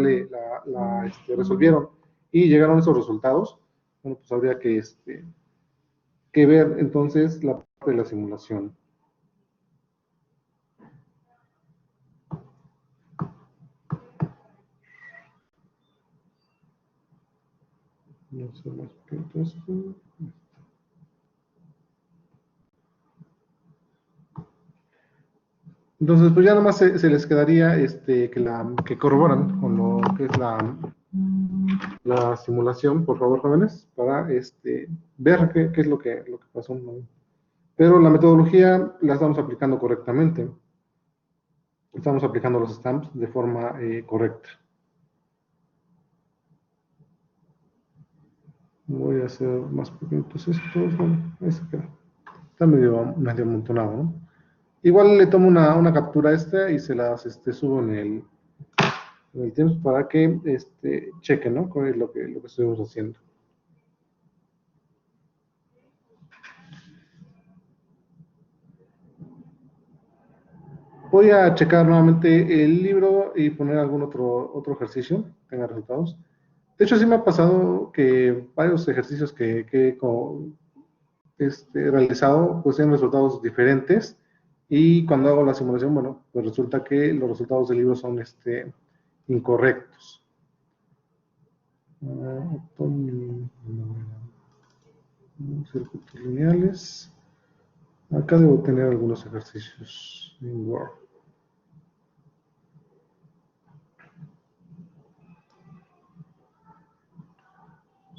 resolvieron y llegaron a esos resultados, bueno, pues habría que ver entonces la parte de la simulación. No sé más que esto. Entonces, pues ya nomás se les quedaría que corroboran con lo que es la simulación, por favor, jóvenes, para ver qué es lo que pasó, ¿no? Pero la metodología la estamos aplicando correctamente. Estamos aplicando los stamps de forma correcta. Voy a hacer más pequeñitos estos. Bueno, ahí se queda. Está medio amontonado, ¿no? Igual le tomo una captura a esta y se las subo en el Teams para que chequen, ¿no? Con lo que estuvimos haciendo. Voy a checar nuevamente el libro y poner algún otro ejercicio que tenga resultados. De hecho, sí me ha pasado que varios ejercicios que he realizado pues tienen resultados diferentes y cuando hago la simulación, bueno, pues resulta que los resultados del libro son incorrectos. Circuitos lineales. Acá debo tener algunos ejercicios en Word.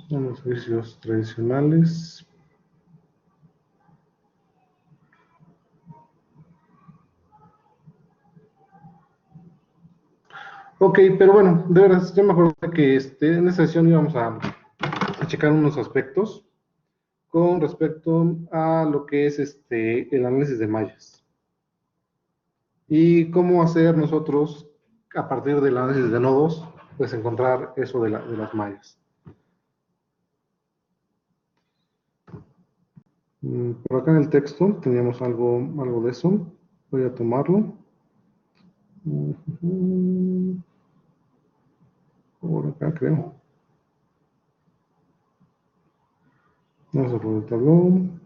Son los ejercicios tradicionales. Ok, pero bueno, de verdad, yo me acuerdo que en esta sesión íbamos a checar unos aspectos con respecto a lo que es el análisis de mallas. Y cómo hacer nosotros, a partir del análisis de nodos, pues encontrar eso de las mallas. Por acá en el texto teníamos algo de eso. Voy a tomarlo. Por acá creo. Vamos a poner el tablón.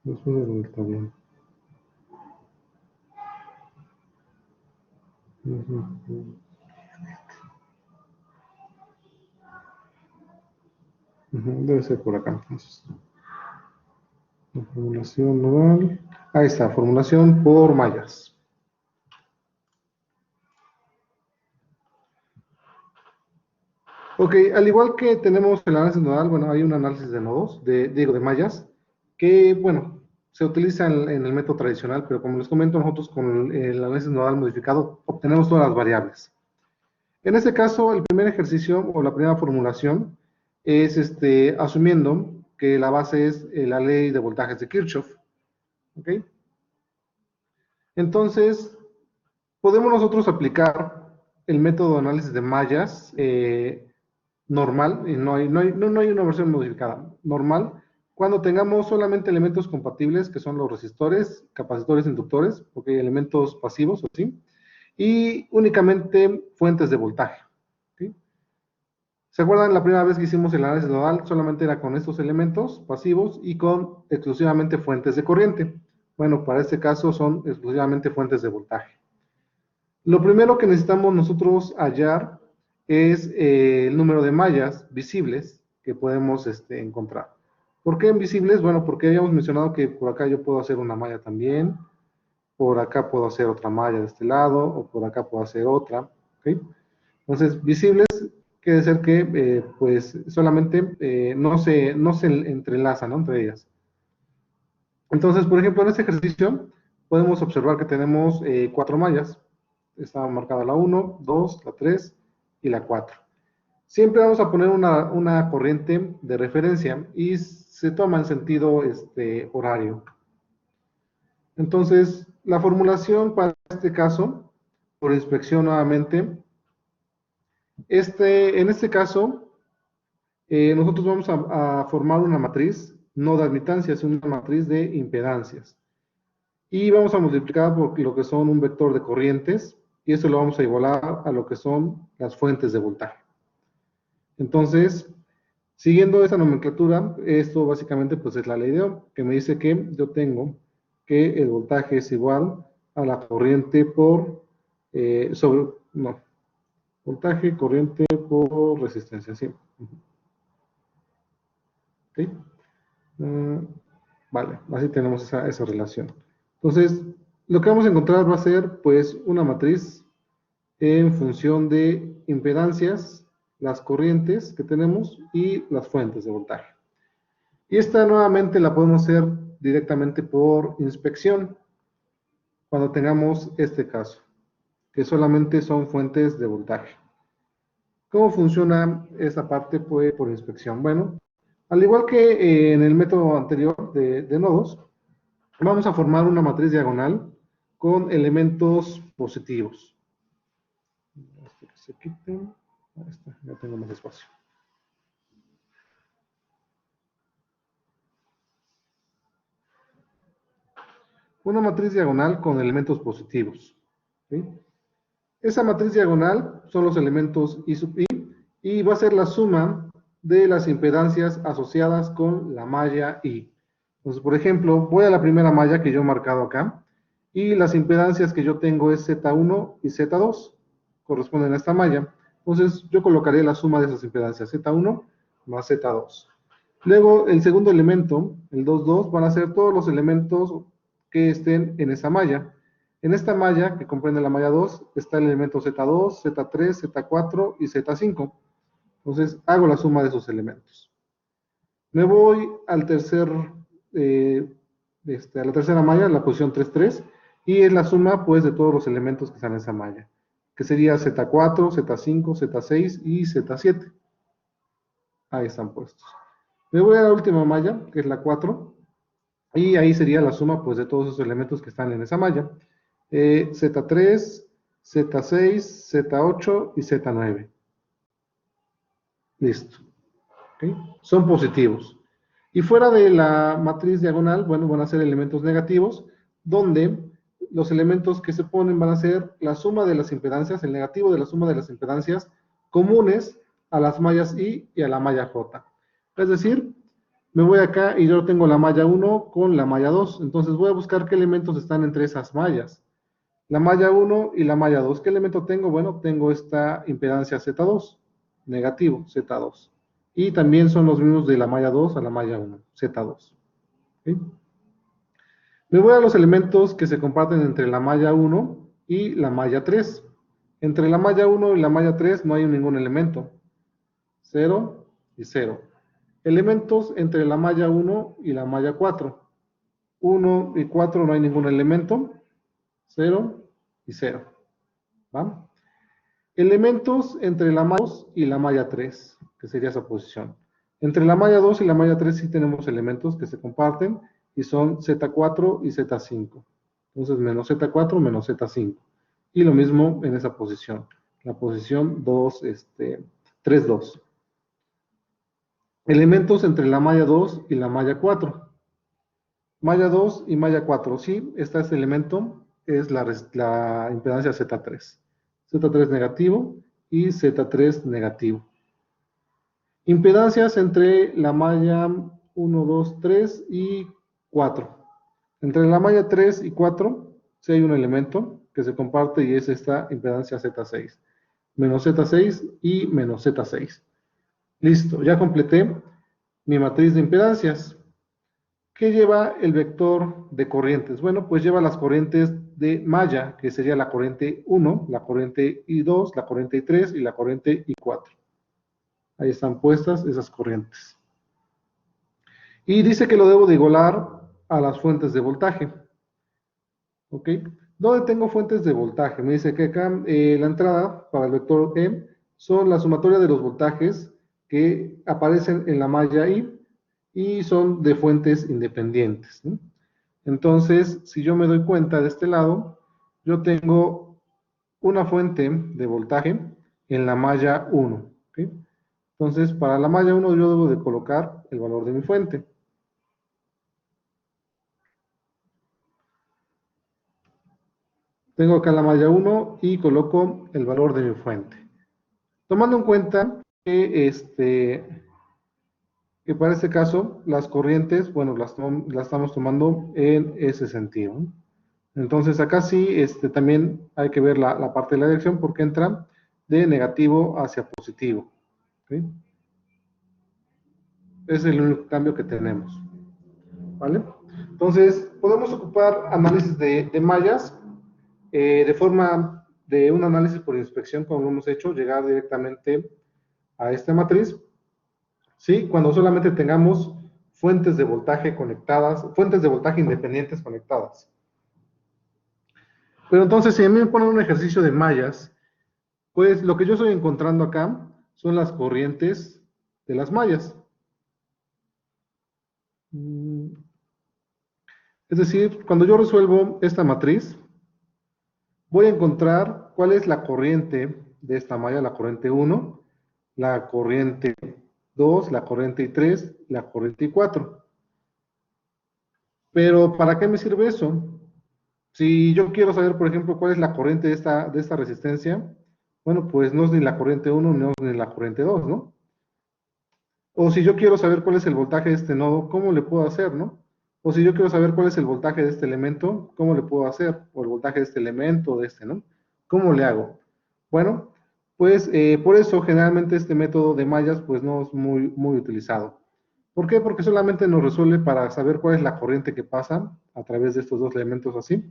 Después del tablón. Debe ser por acá entonces. La formulación nodal. Ahí está, formulación por mallas. Ok, al igual que tenemos el análisis nodal, bueno, hay un análisis de nodos, de mallas, que, bueno, se utiliza en el método tradicional, pero como les comento, nosotros con el análisis nodal modificado obtenemos todas las variables. En este caso, el primer ejercicio o la primera formulación es asumiendo que la base es la ley de voltajes de Kirchhoff. ¿Ok? Entonces, podemos nosotros aplicar el método de análisis de mallas normal, y no hay una versión modificada, normal, cuando tengamos solamente elementos compatibles, que son los resistores, capacitores, inductores, ok, elementos pasivos, ¿sí? Y únicamente fuentes de voltaje. ¿Sí? ¿Se acuerdan la primera vez que hicimos el análisis nodal? Solamente era con estos elementos pasivos y con exclusivamente fuentes de corriente. Bueno, para este caso son exclusivamente fuentes de voltaje. Lo primero que necesitamos nosotros hallar es el número de mallas visibles que podemos encontrar. ¿Por qué invisibles? Bueno, porque habíamos mencionado que por acá yo puedo hacer una malla también, por acá puedo hacer otra malla de este lado, o por acá puedo hacer otra, ¿ok? Entonces, visibles quiere decir que, pues, solamente no se entrelazan, ¿no? Entre ellas. Entonces, por ejemplo, en este ejercicio podemos observar que tenemos 4 mallas. Está marcada la 1, 2, la 3 y la 4. Siempre vamos a poner una corriente de referencia y se toma en sentido horario. Entonces, la formulación para este caso, por inspección nuevamente, en este caso, nosotros vamos a formar una matriz no de admitancia, es una matriz de impedancias. Y vamos a multiplicar por lo que son un vector de corrientes, y eso lo vamos a igualar a lo que son las fuentes de voltaje. Entonces, siguiendo esa nomenclatura, esto básicamente pues es la ley de Ohm, que me dice que yo tengo que el voltaje es igual a la corriente por, voltaje, corriente por resistencia, sí. ¿Ok? Vale, así tenemos esa relación. Entonces, lo que vamos a encontrar va a ser pues una matriz en función de impedancias, las corrientes que tenemos y las fuentes de voltaje. Y esta nuevamente la podemos hacer directamente por inspección, cuando tengamos este caso, que solamente son fuentes de voltaje. ¿Cómo funciona esta parte? Pues por inspección. Bueno, al igual que en el método anterior de nodos, vamos a formar una matriz diagonal con elementos positivos. Esto que se quite. Ahí está, ya tengo más espacio. Una matriz diagonal con elementos positivos. ¿Sí? Esa matriz diagonal son los elementos I sub I y va a ser la suma de las impedancias asociadas con la malla I. Entonces, por ejemplo, voy a la primera malla que yo he marcado acá y las impedancias que yo tengo es Z1 y Z2, corresponden a esta malla. Entonces, yo colocaré la suma de esas impedancias, Z1 más Z2. Luego, el segundo elemento, el 2, 2, van a ser todos los elementos que estén en esa malla. En esta malla, que comprende la malla 2, está el elemento Z2, Z3, Z4 y Z5. Entonces, hago la suma de esos elementos. Me voy al a la tercera malla, la posición 3, 3, y es la suma, pues, de todos los elementos que están en esa malla, que sería Z4, Z5, Z6 y Z7. Ahí están puestos. Me voy a la última malla, que es la 4, y ahí sería la suma, pues, de todos esos elementos que están en esa malla. Z3, Z6, Z8 y Z9. Listo. ¿Okay? Son positivos. Y fuera de la matriz diagonal, bueno, van a ser elementos negativos, donde los elementos que se ponen van a ser la suma de las impedancias, el negativo de la suma de las impedancias comunes a las mallas I y a la malla J. Es decir, me voy acá y yo tengo la malla 1 con la malla 2, entonces voy a buscar qué elementos están entre esas mallas. La malla 1 y la malla 2, ¿qué elemento tengo? Bueno, tengo esta impedancia Z2, negativo, Z2. Y también son los mismos de la malla 2 a la malla 1, Z2. ¿Okay? Me voy a los elementos que se comparten entre la malla 1 y la malla 3. Entre la malla 1 y la malla 3 no hay ningún elemento. 0 y 0. Elementos entre la malla 1 y la malla 4. 1 y 4 no hay ningún elemento. 0 y 0. ¿Va? Elementos entre la malla 2 y la malla 3, que sería esa posición. Entre la malla 2 y la malla 3 sí tenemos elementos que se comparten y son Z4 y Z5. Entonces, menos Z4 menos Z5. Y lo mismo en esa posición. La posición 2, 3, 2. Elementos entre la malla 2 y la malla 4. Malla 2 y malla 4. Sí, este elemento es la impedancia Z3. Z3 negativo y Z3 negativo. Impedancias entre la malla 1, 2, 3 y 4. Entre la malla 3 y 4, sí hay un elemento que se comparte y es esta impedancia Z6. Menos Z6 y menos Z6. Listo, ya completé mi matriz de impedancias. ¿Qué lleva el vector de corrientes? Bueno, pues lleva las corrientes de malla, que sería la corriente 1, la corriente I2, la corriente I3 y la corriente I4. Ahí están puestas esas corrientes. Y dice que lo debo de igualar a las fuentes de voltaje. ¿Ok? ¿Dónde tengo fuentes de voltaje? Me dice que acá la entrada para el vector E son la sumatoria de los voltajes que aparecen en la malla I y son de fuentes independientes, ¿no? Entonces, si yo me doy cuenta de este lado, yo tengo una fuente de voltaje en la malla 1. ¿Okay? Entonces, para la malla 1 yo debo de colocar el valor de mi fuente. Tengo acá la malla 1 y coloco el valor de mi fuente. Tomando en cuenta que para este caso las corrientes, bueno, las estamos tomando en ese sentido, ¿no? Entonces acá sí también hay que ver la parte de la dirección porque entra de negativo hacia positivo. ¿Sí? Ese es el único cambio que tenemos. ¿Vale? Entonces, podemos ocupar análisis de mallas de forma de un análisis por inspección, como lo hemos hecho, llegar directamente a esta matriz, ¿sí? Cuando solamente tengamos fuentes de voltaje conectadas, fuentes de voltaje independientes conectadas. Pero entonces, si a mí me ponen un ejercicio de mallas, pues lo que yo estoy encontrando acá son las corrientes de las mallas. Es decir, cuando yo resuelvo esta matriz, voy a encontrar cuál es la corriente de esta malla, la corriente 1, la corriente 2, la corriente 3, la corriente 4. Pero, ¿para qué me sirve eso? Si yo quiero saber, por ejemplo, cuál es la corriente de esta resistencia, bueno, pues no es ni la corriente 1 no es ni la corriente 2, ¿no? O si yo quiero saber cuál es el voltaje de este nodo, ¿cómo le puedo hacer, no? O si yo quiero saber cuál es el voltaje de este elemento, ¿cómo le puedo hacer? O el voltaje de este elemento, de este, ¿no? ¿Cómo le hago? Bueno, pues por eso generalmente este método de mallas pues no es muy utilizado. ¿Por qué? Porque solamente nos resuelve para saber cuál es la corriente que pasa a través de estos dos elementos así.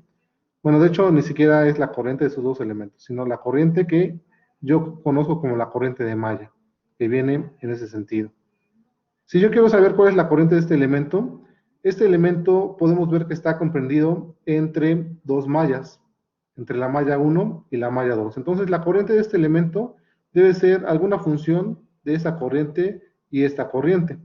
Bueno, de hecho ni siquiera es la corriente de esos dos elementos, sino la corriente que yo conozco como la corriente de malla, que viene en ese sentido. Si yo quiero saber cuál es la corriente de este elemento podemos ver que está comprendido entre dos mallas, entre la malla 1 y la malla 2. Entonces, la corriente de este elemento debe ser alguna función de esa corriente y esta corriente.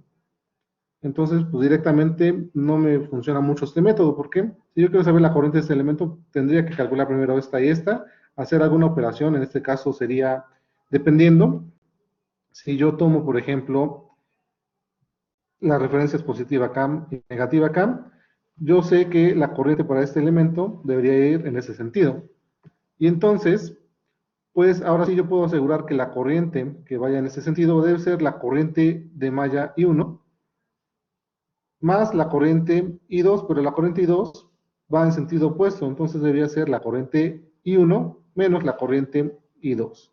Entonces, pues directamente no me funciona mucho este método. ¿Por qué? Si yo quiero saber la corriente de este elemento, tendría que calcular primero esta y esta, hacer alguna operación, en este caso sería, dependiendo, si yo tomo, por ejemplo, la referencia es positiva acá y negativa acá, yo sé que la corriente para este elemento debería ir en ese sentido. Y entonces, pues ahora sí yo puedo asegurar que la corriente que vaya en ese sentido debe ser la corriente de malla I1 más la corriente I2, pero la corriente I2 va en sentido opuesto, entonces debería ser la corriente I1 menos la corriente I2.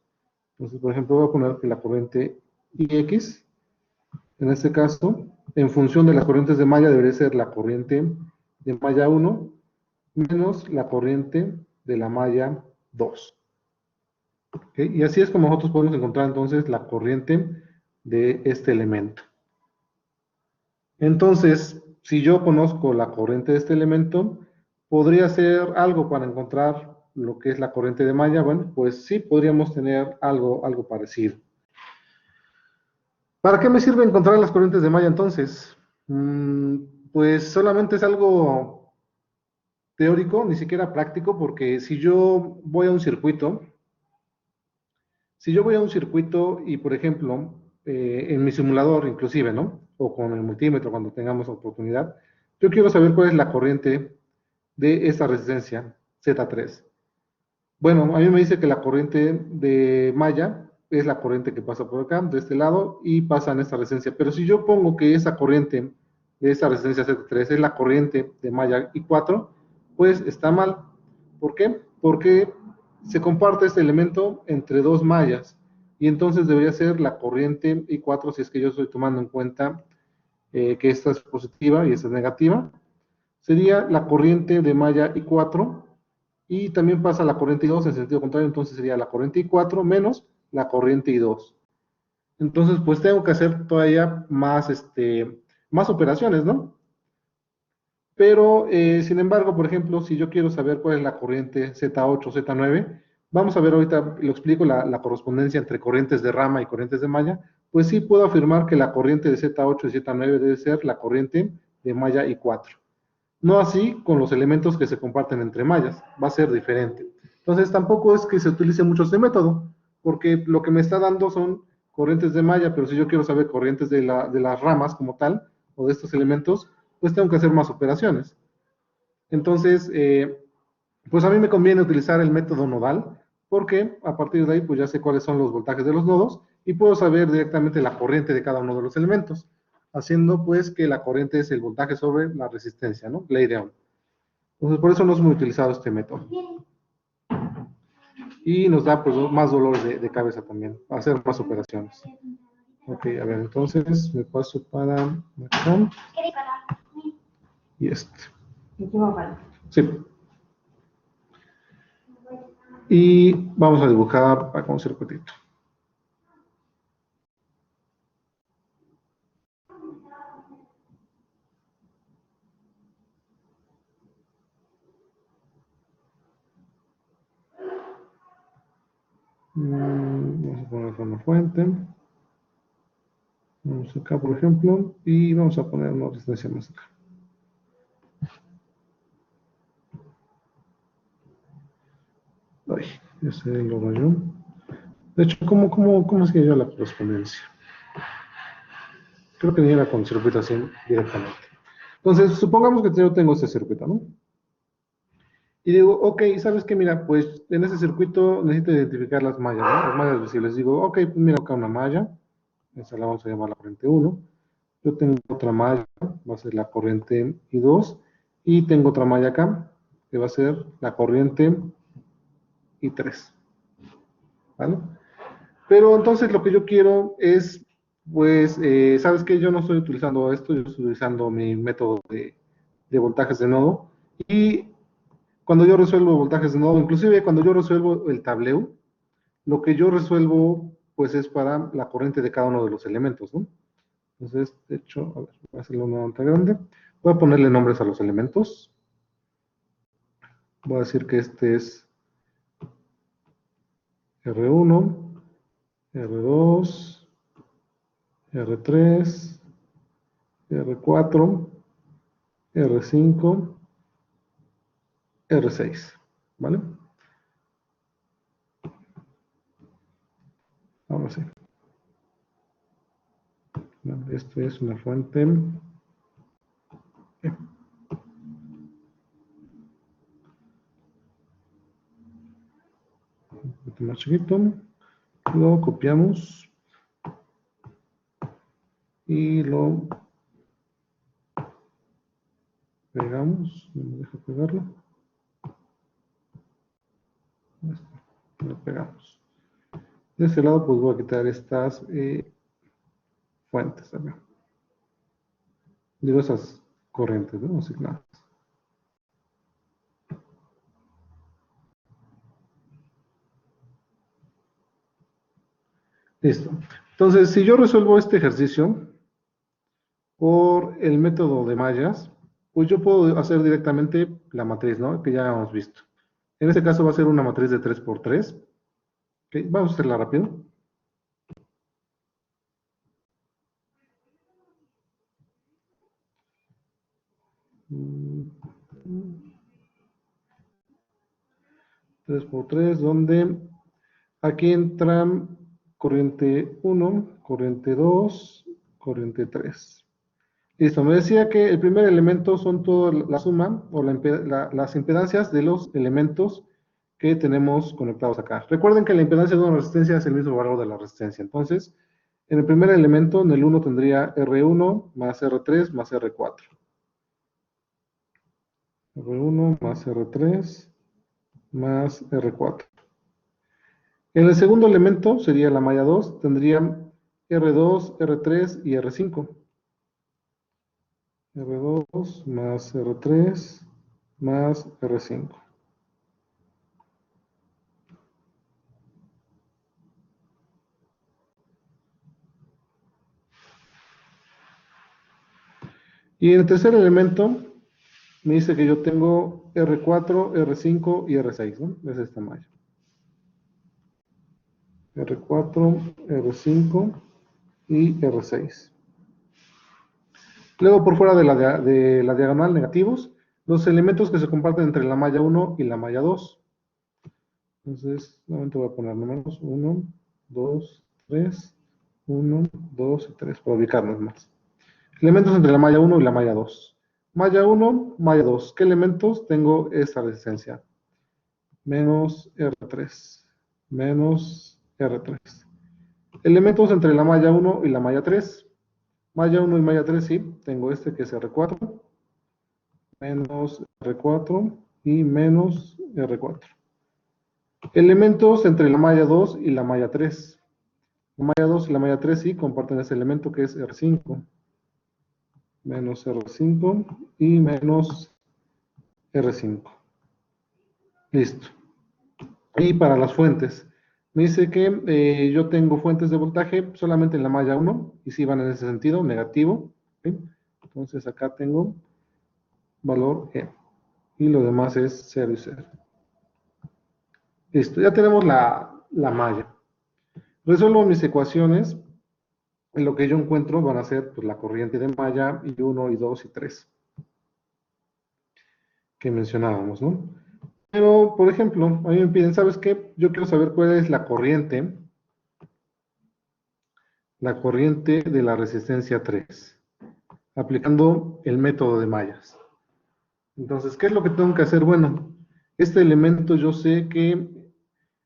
Entonces, por ejemplo, voy a poner que la corriente IX, en este caso, en función de las corrientes de malla, debería ser la corriente de malla 1 menos la corriente de la malla 2. ¿Okay? Y así es como nosotros podemos encontrar entonces la corriente de este elemento. Entonces, si yo conozco la corriente de este elemento, ¿podría hacer algo para encontrar lo que es la corriente de malla? Bueno, pues sí, podríamos tener algo parecido. ¿Para qué me sirve encontrar las corrientes de malla entonces? Pues solamente es algo teórico, ni siquiera práctico, porque si yo voy a un circuito, y, por ejemplo, en mi simulador inclusive, ¿no? O con el multímetro cuando tengamos oportunidad, yo quiero saber cuál es la corriente de esta resistencia, Z3. Bueno, a mí me dice que la corriente de malla es la corriente que pasa por acá, de este lado, y pasa en esta resistencia. Pero si yo pongo que esa corriente de esta resistencia Z3 es la corriente de malla I4, pues está mal. ¿Por qué? Porque se comparte este elemento entre dos mallas, y entonces debería ser la corriente I4 si es que yo estoy tomando en cuenta que esta es positiva y esta es negativa. Sería la corriente de malla I4, y también pasa la corriente I2 en sentido contrario, entonces sería la corriente I4 menos la corriente I2. Entonces, pues tengo que hacer todavía más operaciones, ¿no? Pero, sin embargo, por ejemplo, si yo quiero saber cuál es la corriente Z8, Z9, vamos a ver ahorita, lo explico, la correspondencia entre corrientes de rama y corrientes de malla, pues sí puedo afirmar que la corriente de Z8 y Z9 debe ser la corriente de malla I4. No así con los elementos que se comparten entre mallas, va a ser diferente. Entonces tampoco es que se utilice mucho este método, porque lo que me está dando son corrientes de malla, pero si yo quiero saber corrientes de las ramas como tal, o de estos elementos, pues tengo que hacer más operaciones. Entonces, pues a mí me conviene utilizar el método nodal, porque a partir de ahí pues ya sé cuáles son los voltajes de los nodos y puedo saber directamente la corriente de cada uno de los elementos, haciendo pues que la corriente es el voltaje sobre la resistencia, ¿no? Ley de Ohm. Entonces por eso no es muy utilizado este método. Y nos da pues más dolores de cabeza también, hacer más operaciones. Ok, a ver, entonces me paso para acá. Y este. Sí. Y vamos a dibujar acá un circuitito. Vamos a poner una fuente. Vamos acá, por ejemplo, y vamos a poner una resistencia más acá. Ay, ese lo rayó. De hecho, ¿cómo hacía yo la correspondencia? Creo que ni era con circuito así directamente. Entonces, supongamos que yo tengo este circuito, ¿no? Y digo, ok, ¿sabes qué? Mira, pues en ese circuito necesito identificar las mallas, ¿no? Las mallas visibles. Digo, ok, pues mira acá una malla. Esa la vamos a llamar la corriente 1. Yo tengo otra malla, va a ser la corriente I2. Y tengo otra malla acá, que va a ser la corriente I3. ¿Vale? Pero entonces lo que yo quiero es, pues, ¿sabes qué? Yo no estoy utilizando esto, yo estoy utilizando mi método de voltajes de nodo. Y cuando yo resuelvo voltajes de nodo, inclusive cuando yo resuelvo el tableo, lo que yo resuelvo, pues, es para la corriente de cada uno de los elementos, ¿no? Entonces, de hecho, a ver, voy a hacerlo una nota grande. Voy a ponerle nombres a los elementos. Voy a decir que este es R1, R2, R3, R4, R5, R6, ¿vale? Ahora sí. Esto es una fuente. Un poquito más chiquito. Lo copiamos. Y lo pegamos. No me deja pegarlo. Lo pegamos. De este lado, pues voy a quitar estas fuentes también. Digo, esas corrientes, ¿no? Asignadas. Listo. Entonces, si yo resuelvo este ejercicio por el método de mallas, pues yo puedo hacer directamente la matriz, ¿no? Que ya hemos visto. En este caso va a ser una matriz de 3 por 3. Okay, vamos a hacerla rápido. Tres por 3, donde aquí entran corriente 1, corriente 2, corriente 3. Listo, me decía que el primer elemento son toda la suma o las impedancias de los elementos que tenemos conectados acá. Recuerden que la impedancia de una resistencia es el mismo valor de la resistencia. Entonces, en el primer elemento, en el 1 tendría R1 más R3 más R4. R1 más R3 más R4. En el segundo elemento, sería la malla 2, tendría R2, R3 y R5. R2 más R3 más R5. Y en el tercer elemento, me dice que yo tengo R4, R5 y R6, ¿no? Es esta malla. R4, R5 y R6. Luego, por fuera de la diagonal negativos, los elementos que se comparten entre la malla 1 y la malla 2. Entonces, nuevamente voy a poner números 1, 2, 3, 1, 2 y 3, para ubicarnos más. Elementos entre la malla 1 y la malla 2. Malla 1, malla 2. ¿Qué elementos? Tengo esta resistencia. menos R3, menos R3. Elementos entre la malla 1 y la malla 3. Malla 1 y malla 3, sí, tengo este que es R4, menos R4 y menos R4. Elementos entre la malla 2 y la malla 3. La malla 2 y la malla 3 sí comparten ese elemento que es R5. Menos R5 y menos R5. Listo. Y para las fuentes, me dice que yo tengo fuentes de voltaje solamente en la malla 1 y si van en ese sentido, negativo. ¿Sí? Entonces acá tengo valor E y lo demás es 0 y 0. Listo, ya tenemos la malla. Resuelvo mis ecuaciones y lo que yo encuentro van a ser pues, la corriente de malla y 1 y 2 y 3 que mencionábamos, ¿no? Pero, por ejemplo, a mí me piden, ¿sabes qué? Yo quiero saber cuál es la corriente de la resistencia 3, aplicando el método de mallas. Entonces, ¿qué es lo que tengo que hacer? Bueno, este elemento yo sé que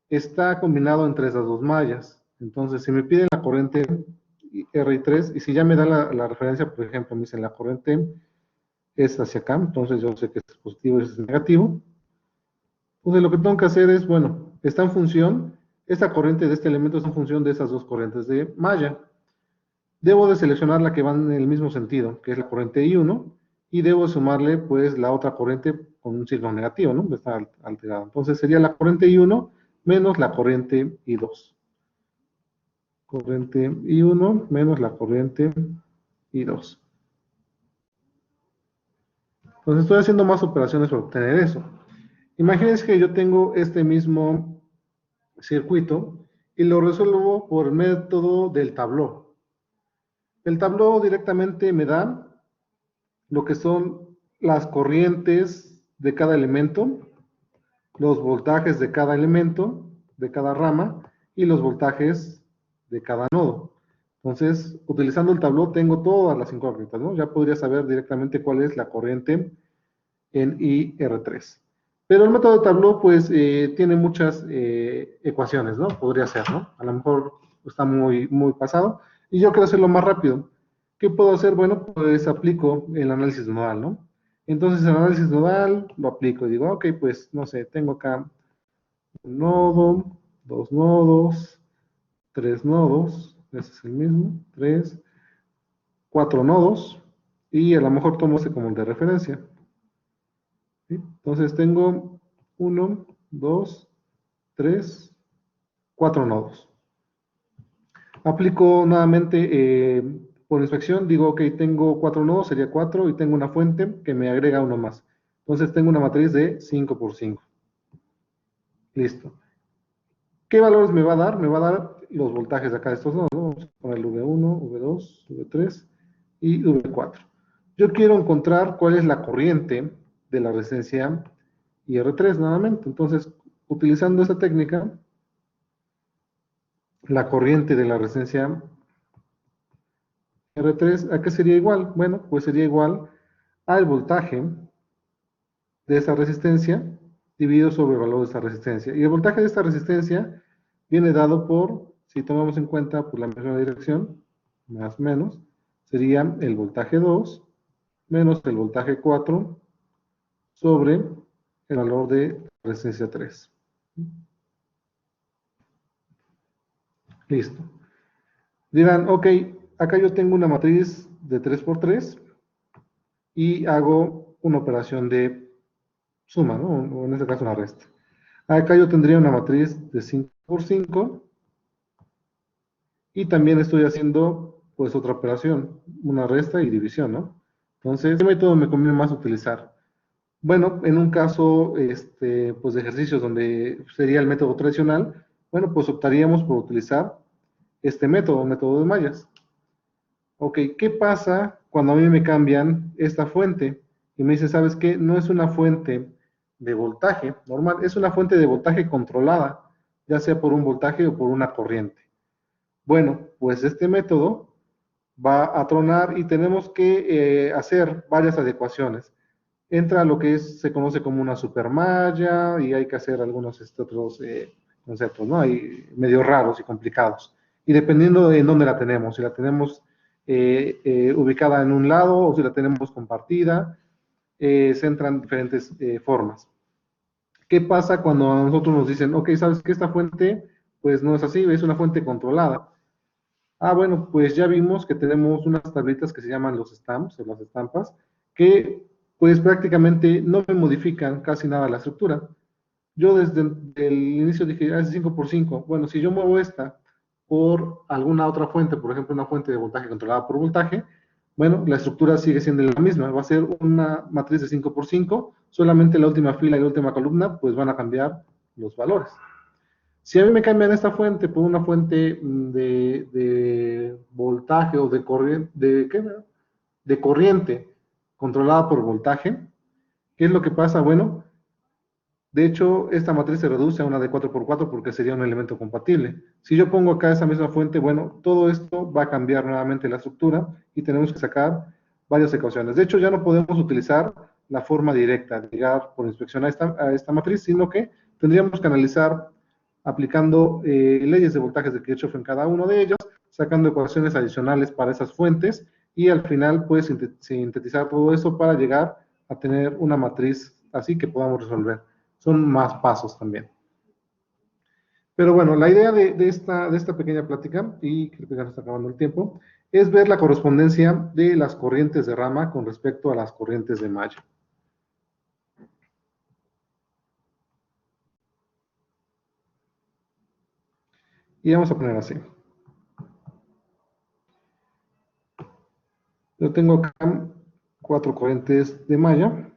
está combinado entre esas dos mallas. Entonces, si me piden la corriente R y 3, y si ya me da la referencia, por ejemplo, me dicen la corriente es hacia acá, entonces yo sé que es positivo y es negativo. Entonces, lo que tengo que hacer es, bueno, está en función, esta corriente de este elemento está en función de esas dos corrientes de malla. Debo de seleccionar la que va en el mismo sentido, que es la corriente I1, y debo sumarle, pues, la otra corriente con un signo negativo, ¿no? Está alterada. Entonces, sería la corriente I1 menos la corriente I2. Corriente I1 menos la corriente I2. Entonces, estoy haciendo más operaciones para obtener eso. Imagínense que yo tengo este mismo circuito y lo resuelvo por el método del tabló. El tabló directamente me da lo que son las corrientes de cada elemento, los voltajes de cada elemento, de cada rama, y los voltajes de cada nodo. Entonces, utilizando el tabló tengo todas las incógnitas, ¿no? Ya podría saber directamente cuál es la corriente en IR3. Pero el método de tabló, pues, tiene muchas ecuaciones, ¿no? Podría ser, ¿no? A lo mejor está muy pasado. Y yo quiero hacerlo más rápido. ¿Qué puedo hacer? Bueno, pues aplico el análisis nodal, ¿no? Entonces, el análisis nodal lo aplico. Digo, ok, pues, no sé, tengo acá un nodo, dos nodos, tres nodos, ese es el mismo, tres, cuatro nodos, y a lo mejor tomo ese como el de referencia. ¿Sí? Entonces tengo 1, 2, 3, 4 nodos. Aplico nuevamente por inspección, digo, ok, tengo 4 nodos, sería 4, y tengo una fuente que me agrega uno más. Entonces tengo una matriz de 5 por 5. Listo. ¿Qué valores me va a dar? Me va a dar los voltajes de acá de estos nodos, ¿no? Vamos a poner el V1, V2, V3 y V4. Yo quiero encontrar cuál es la corriente de la resistencia IR3 nuevamente. Entonces, utilizando esta técnica, la corriente de la resistencia R3, ¿a qué sería igual? Bueno, pues sería igual al voltaje de esa resistencia dividido sobre el valor de esta resistencia. Y el voltaje de esta resistencia viene dado por, si tomamos en cuenta por la misma dirección, más o menos, sería el voltaje 2 menos el voltaje 4 sobre el valor de resistencia 3. Listo. Dirán, ok, acá yo tengo una matriz de 3 por 3 y hago una operación de suma, ¿no? O en este caso una resta. Acá yo tendría una matriz de 5 por 5 y también estoy haciendo pues otra operación, una resta y división, ¿no? Entonces, ¿qué método me conviene más utilizar? Bueno, en un caso pues de ejercicios donde sería el método tradicional, bueno, pues optaríamos por utilizar este método, método de mallas. Ok, ¿qué pasa cuando a mí me cambian esta fuente? Y me dice, ¿sabes qué? No es una fuente de voltaje normal, es una fuente de voltaje controlada, ya sea por un voltaje o por una corriente. Bueno, pues este método va a tronar y tenemos que hacer varias adecuaciones. entra lo que se conoce como una supermalla y hay que hacer algunos otros conceptos, ¿no? Hay medio raros y complicados. Y dependiendo de en dónde la tenemos, si la tenemos ubicada en un lado o si la tenemos compartida, se entran diferentes formas. ¿Qué pasa cuando a nosotros nos dicen, ok, sabes que esta fuente, pues no es así, es una fuente controlada? Ah, bueno, pues ya vimos que tenemos unas tablitas que se llaman los stamps o las estampas, que pues prácticamente no me modifican casi nada la estructura. Yo desde el inicio dije, ah, es 5 por 5. Bueno, si yo muevo esta por alguna otra fuente, por ejemplo, una fuente de voltaje controlada por voltaje, bueno, la estructura sigue siendo la misma. Va a ser una matriz de 5 por 5, solamente la última fila y la última columna, pues van a cambiar los valores. Si a mí me cambian esta fuente por una fuente de voltaje o de corriente, de corriente controlada por voltaje, ¿qué es lo que pasa? Bueno, de hecho, esta matriz se reduce a una de 4x4 porque sería un elemento compatible. Si yo pongo acá esa misma fuente, bueno, todo esto va a cambiar nuevamente la estructura y tenemos que sacar varias ecuaciones. De hecho, ya no podemos utilizar la forma directa de llegar por inspección a esta matriz, sino que tendríamos que analizar aplicando leyes de voltajes de Kirchhoff en cada uno de ellos, sacando ecuaciones adicionales para esas fuentes y al final, pues, sintetizar todo eso para llegar a tener una matriz así que podamos resolver. Son más pasos también. Pero bueno, la idea de esta pequeña plática, y creo que ya nos está acabando el tiempo, es ver la correspondencia de las corrientes de rama con respecto a las corrientes de malla. Y vamos a poner así. Yo tengo acá 4 corrientes de malla.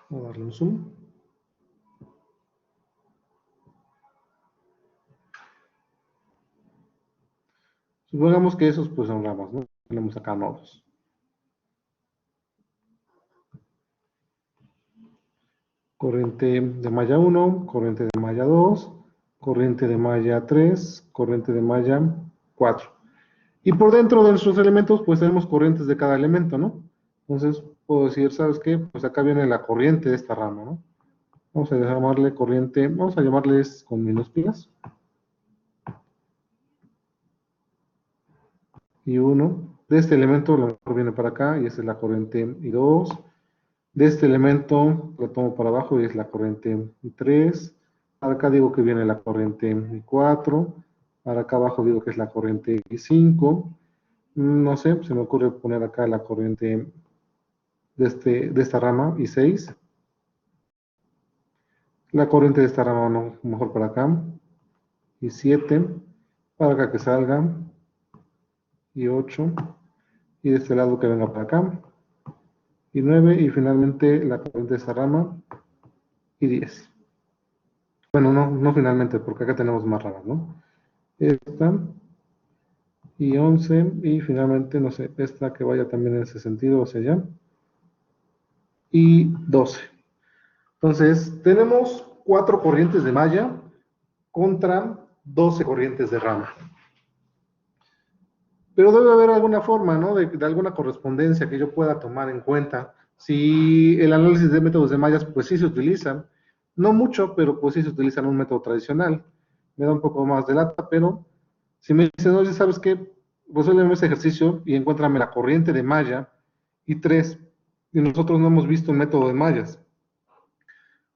Voy a darle un zoom. Supongamos que esos pues son ramas, ¿no? Tenemos acá nodos. Corriente de malla 1, corriente de malla 2, corriente de malla 3, corriente de malla 4. Y por dentro de nuestros elementos, pues tenemos corrientes de cada elemento, ¿no? Entonces, puedo decir, ¿sabes qué? Pues acá viene la corriente de esta rama, ¿no? Vamos a llamarle corriente, vamos a llamarles con minúsculas. Y 1. De este elemento, lo mejor viene para acá, y esa es la corriente I2. De este elemento, lo tomo para abajo, y es la corriente I3. Para acá digo que viene la corriente I4. Para acá abajo digo que es la corriente I5. No sé, se me ocurre poner acá la corriente de esta rama, I6. La corriente de esta rama, no, mejor para acá, I7. Para acá que salga, I8. Y de este lado que venga para acá, I9. Y finalmente la corriente de esta rama, I10. Bueno, no finalmente, porque acá tenemos más ramas, ¿no? Esta, I11, y finalmente, no sé, esta que vaya también en ese sentido hacia allá, I12. Entonces, tenemos 4 corrientes de malla contra 12 corrientes de rama. Pero debe haber alguna forma, ¿no? De alguna correspondencia que yo pueda tomar en cuenta. Si el análisis de métodos de mallas, pues sí se utilizan. No mucho, pero pues sí se utilizan un método tradicional. Me da un poco más de lata, pero si me dicen, oye, ¿sabes qué? Resuélveme ese ejercicio y encuéntrame la corriente de malla y 3. Y nosotros no hemos visto un método de mallas.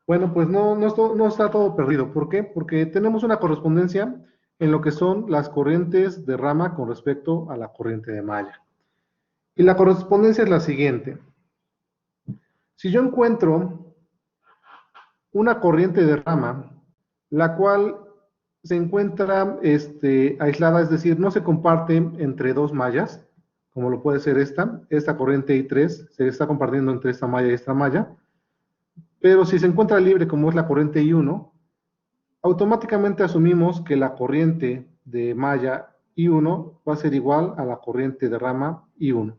Bueno, pues no está todo perdido. ¿Por qué? Porque tenemos una correspondencia en lo que son las corrientes de rama con respecto a la corriente de malla. Y la correspondencia es la siguiente. Si yo encuentro una corriente de rama, la cual se encuentra aislada, es decir, no se comparte entre dos mallas, como lo puede ser esta corriente I3 se está compartiendo entre esta malla y esta malla, pero si se encuentra libre como es la corriente I1, automáticamente asumimos que la corriente de malla I1 va a ser igual a la corriente de rama I1.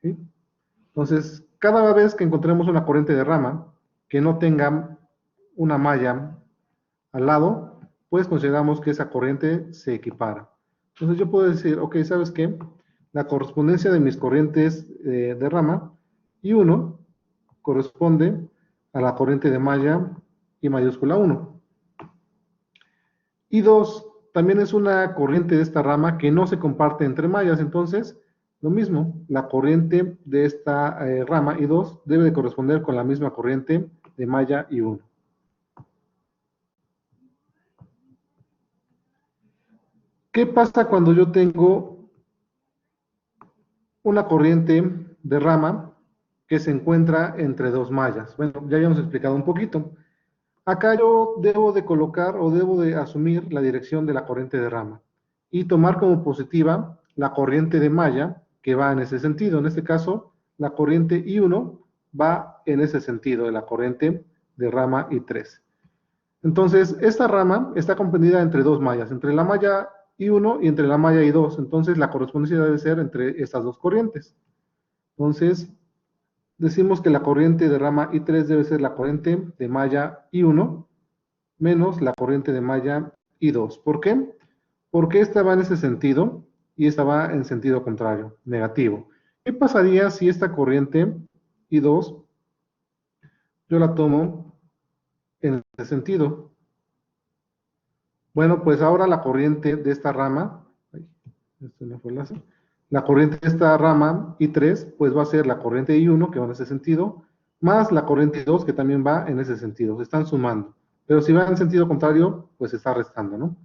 ¿Sí? Entonces, cada vez que encontremos una corriente de rama que no tenga una malla al lado, pues consideramos que esa corriente se equipara. Entonces yo puedo decir, ok, ¿sabes qué? la correspondencia de mis corrientes de rama I1 corresponde a la corriente de malla I mayúscula 1. I2 también es una corriente de esta rama que no se comparte entre mallas, entonces lo mismo, la corriente de esta rama I2 debe de corresponder con la misma corriente de malla I1. ¿Qué pasa cuando yo tengo una corriente de rama que se encuentra entre dos mallas? Bueno, ya habíamos explicado un poquito. Acá yo debo de colocar o debo de asumir la dirección de la corriente de rama y tomar como positiva la corriente de malla que va en ese sentido. En este caso, la corriente I1 va en ese sentido de la corriente de rama I3. Entonces, esta rama está comprendida entre dos mallas, entre la malla I1 y entre la malla I2. Entonces, la correspondencia debe ser entre estas dos corrientes. Entonces, decimos que la corriente de rama I3 debe ser la corriente de malla I1 menos la corriente de malla I2. ¿Por qué? Porque esta va en ese sentido y esta va en sentido contrario, negativo. ¿Qué pasaría si esta corriente I2 yo la tomo en ese sentido? Bueno, pues ahora la corriente de esta rama, la corriente de esta rama I3, pues va a ser la corriente I1 que va en ese sentido, más la corriente I2 que también va en ese sentido, se están sumando. Pero si va en sentido contrario, pues se está restando, ¿no?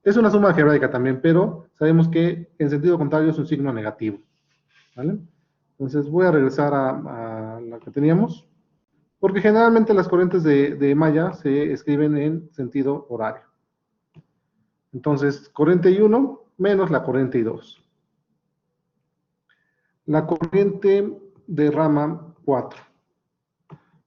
Es una suma algebraica también, pero sabemos que en sentido contrario es un signo negativo, ¿vale? Entonces voy a regresar a la que teníamos, porque generalmente las corrientes de malla se escriben en sentido horario. Entonces, corriente I1 menos la corriente I2. La corriente de rama 4.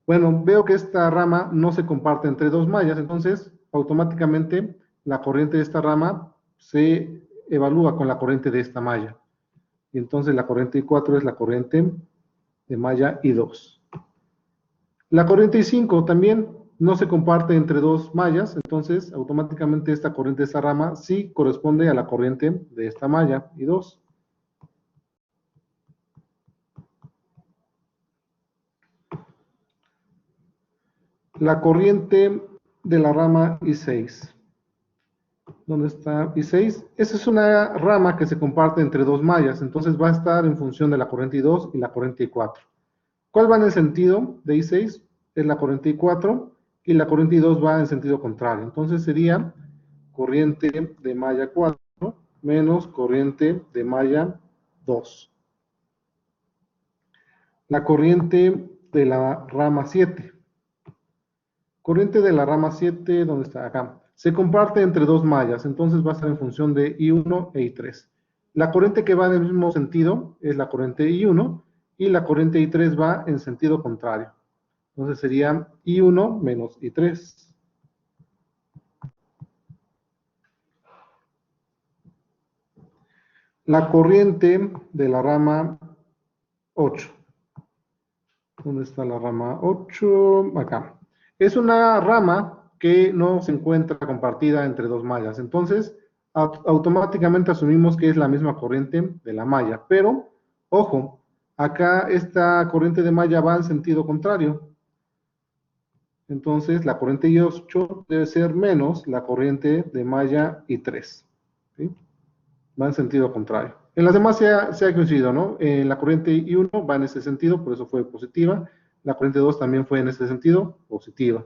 Bueno, veo que esta rama no se comparte entre dos mallas, entonces automáticamente la corriente de esta rama se evalúa con la corriente de esta malla. Y entonces la corriente I4 es la corriente de malla I2. La corriente I5 también no se comparte entre dos mallas, entonces automáticamente esta corriente de esta rama sí corresponde a la corriente de esta malla I2. La corriente de la rama I6. ¿Dónde está I6? Esa es una rama que se comparte entre dos mallas, entonces va a estar en función de la corriente I2 y la corriente I4. ¿Cuál va en el sentido de I6? Es la corriente I4 y la corriente I2 va en sentido contrario. Entonces sería corriente de malla 4 menos corriente de malla 2. La corriente de la rama 7. Corriente de la rama 7, ¿dónde está? Acá. Se comparte entre dos mallas, entonces va a estar en función de I1 e I3. La corriente que va en el mismo sentido es la corriente I1 y la corriente I3 va en sentido contrario. Entonces sería I1 menos I3. La corriente de la rama 8. ¿Dónde está la rama 8? Acá. Es una rama que no se encuentra compartida entre dos mallas. Entonces, automáticamente asumimos que es la misma corriente de la malla. Pero, ojo, acá esta corriente de malla va en sentido contrario. Entonces, la corriente I8 debe ser menos la corriente de malla I3. ¿Sí? Va en sentido contrario. En las demás se ha coincidido, ¿no? En la corriente I1 va en ese sentido, por eso fue positiva. La corriente 2 también fue en ese sentido, positiva.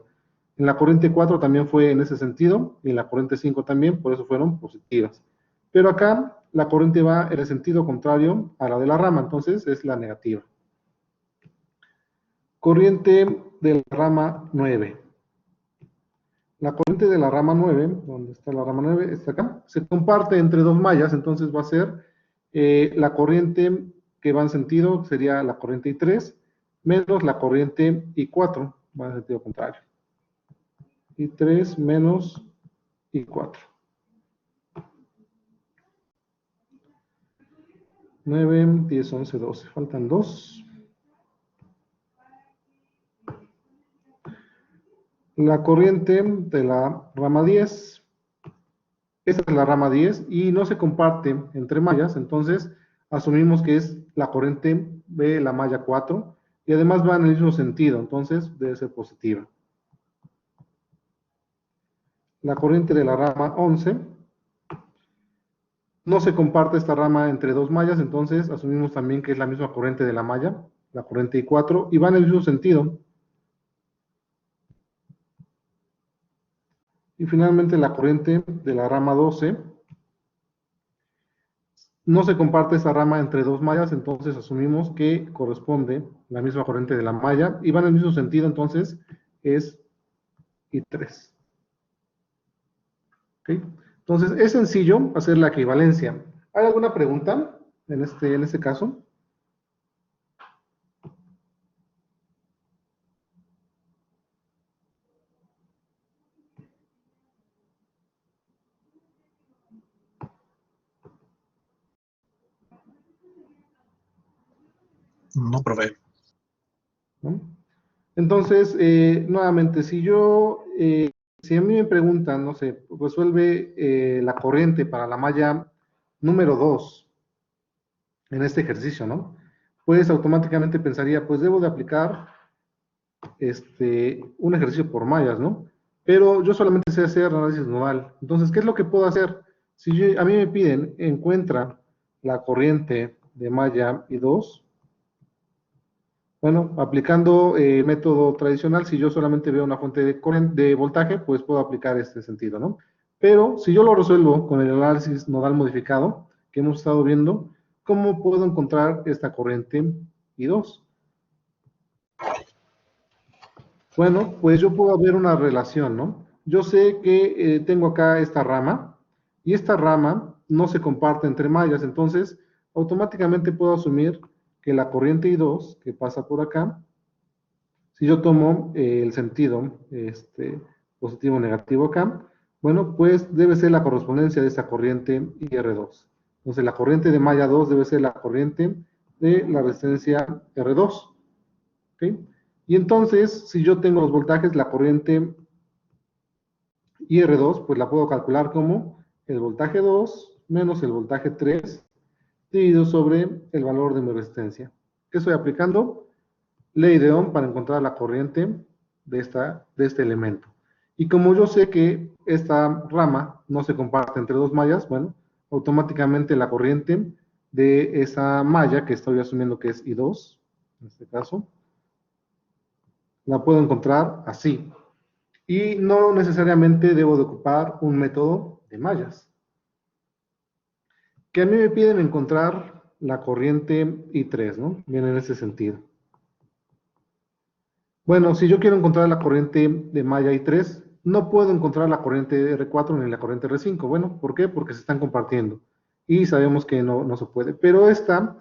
En la corriente 4 también fue en ese sentido, y en la corriente 5 también, por eso fueron positivas. Pero acá la corriente va en el sentido contrario a la de la rama, entonces es la negativa. Corriente de la rama 9. La corriente de la rama 9, ¿dónde está la rama 9? Está acá. Se comparte entre dos mallas, entonces va a ser la corriente que va en sentido, sería la corriente I3, menos la corriente I4, va en sentido contrario. I3 menos I4. 9, 10, 11, 12. Faltan 2. La corriente de la rama 10. Esta es la rama 10 y no se comparte entre mallas, entonces asumimos que es la corriente de la malla 4 y además va en el mismo sentido, entonces debe ser positiva. La corriente de la rama 11, no se comparte esta rama entre dos mallas, entonces asumimos también que es la misma corriente de la malla, la corriente I4, y va en el mismo sentido. Y finalmente la corriente de la rama 12, no se comparte esta rama entre dos mallas, entonces asumimos que corresponde la misma corriente de la malla y va en el mismo sentido, entonces es I3. ¿Okay? Entonces es sencillo hacer la equivalencia. ¿Hay alguna pregunta en este caso? No, profe. ¿No? Entonces, nuevamente, si a mí me preguntan, no sé, resuelve la corriente para la malla número 2 en este ejercicio, ¿no? Pues automáticamente pensaría, pues debo de aplicar un ejercicio por mallas, ¿no? Pero yo solamente sé hacer análisis nodal. Entonces, ¿qué es lo que puedo hacer? A mí me piden, encuentra la corriente de malla I2. Bueno, aplicando el método tradicional, si yo solamente veo una fuente de voltaje, pues puedo aplicar este sentido, ¿no? Pero si yo lo resuelvo con el análisis nodal modificado que hemos estado viendo, ¿cómo puedo encontrar esta corriente I2? Bueno, pues yo puedo ver una relación, ¿no? Yo sé que tengo acá esta rama y esta rama no se comparte entre mallas, entonces automáticamente puedo asumir que la corriente I2 que pasa por acá, si yo tomo el sentido positivo o negativo acá, bueno, pues debe ser la correspondencia de esta corriente IR2. Entonces la corriente de malla 2 debe ser la corriente de la resistencia R2. ¿Ok? Y entonces, si yo tengo los voltajes, la corriente IR2, pues la puedo calcular como el voltaje 2 menos el voltaje 3 dividido sobre el valor de mi resistencia. ¿Qué estoy aplicando? Ley de Ohm para encontrar la corriente de este elemento. Y como yo sé que esta rama no se comparte entre dos mallas, bueno, automáticamente la corriente de esa malla, que estoy asumiendo que es I2, en este caso, la puedo encontrar así. Y no necesariamente debo de ocupar un método de mallas. Que a mí me piden encontrar la corriente I3, ¿no? Viene en ese sentido. Bueno, si yo quiero encontrar la corriente de malla I3, no puedo encontrar la corriente R4 ni la corriente R5. Bueno, ¿por qué? Porque se están compartiendo. Y sabemos que no se puede. Pero esta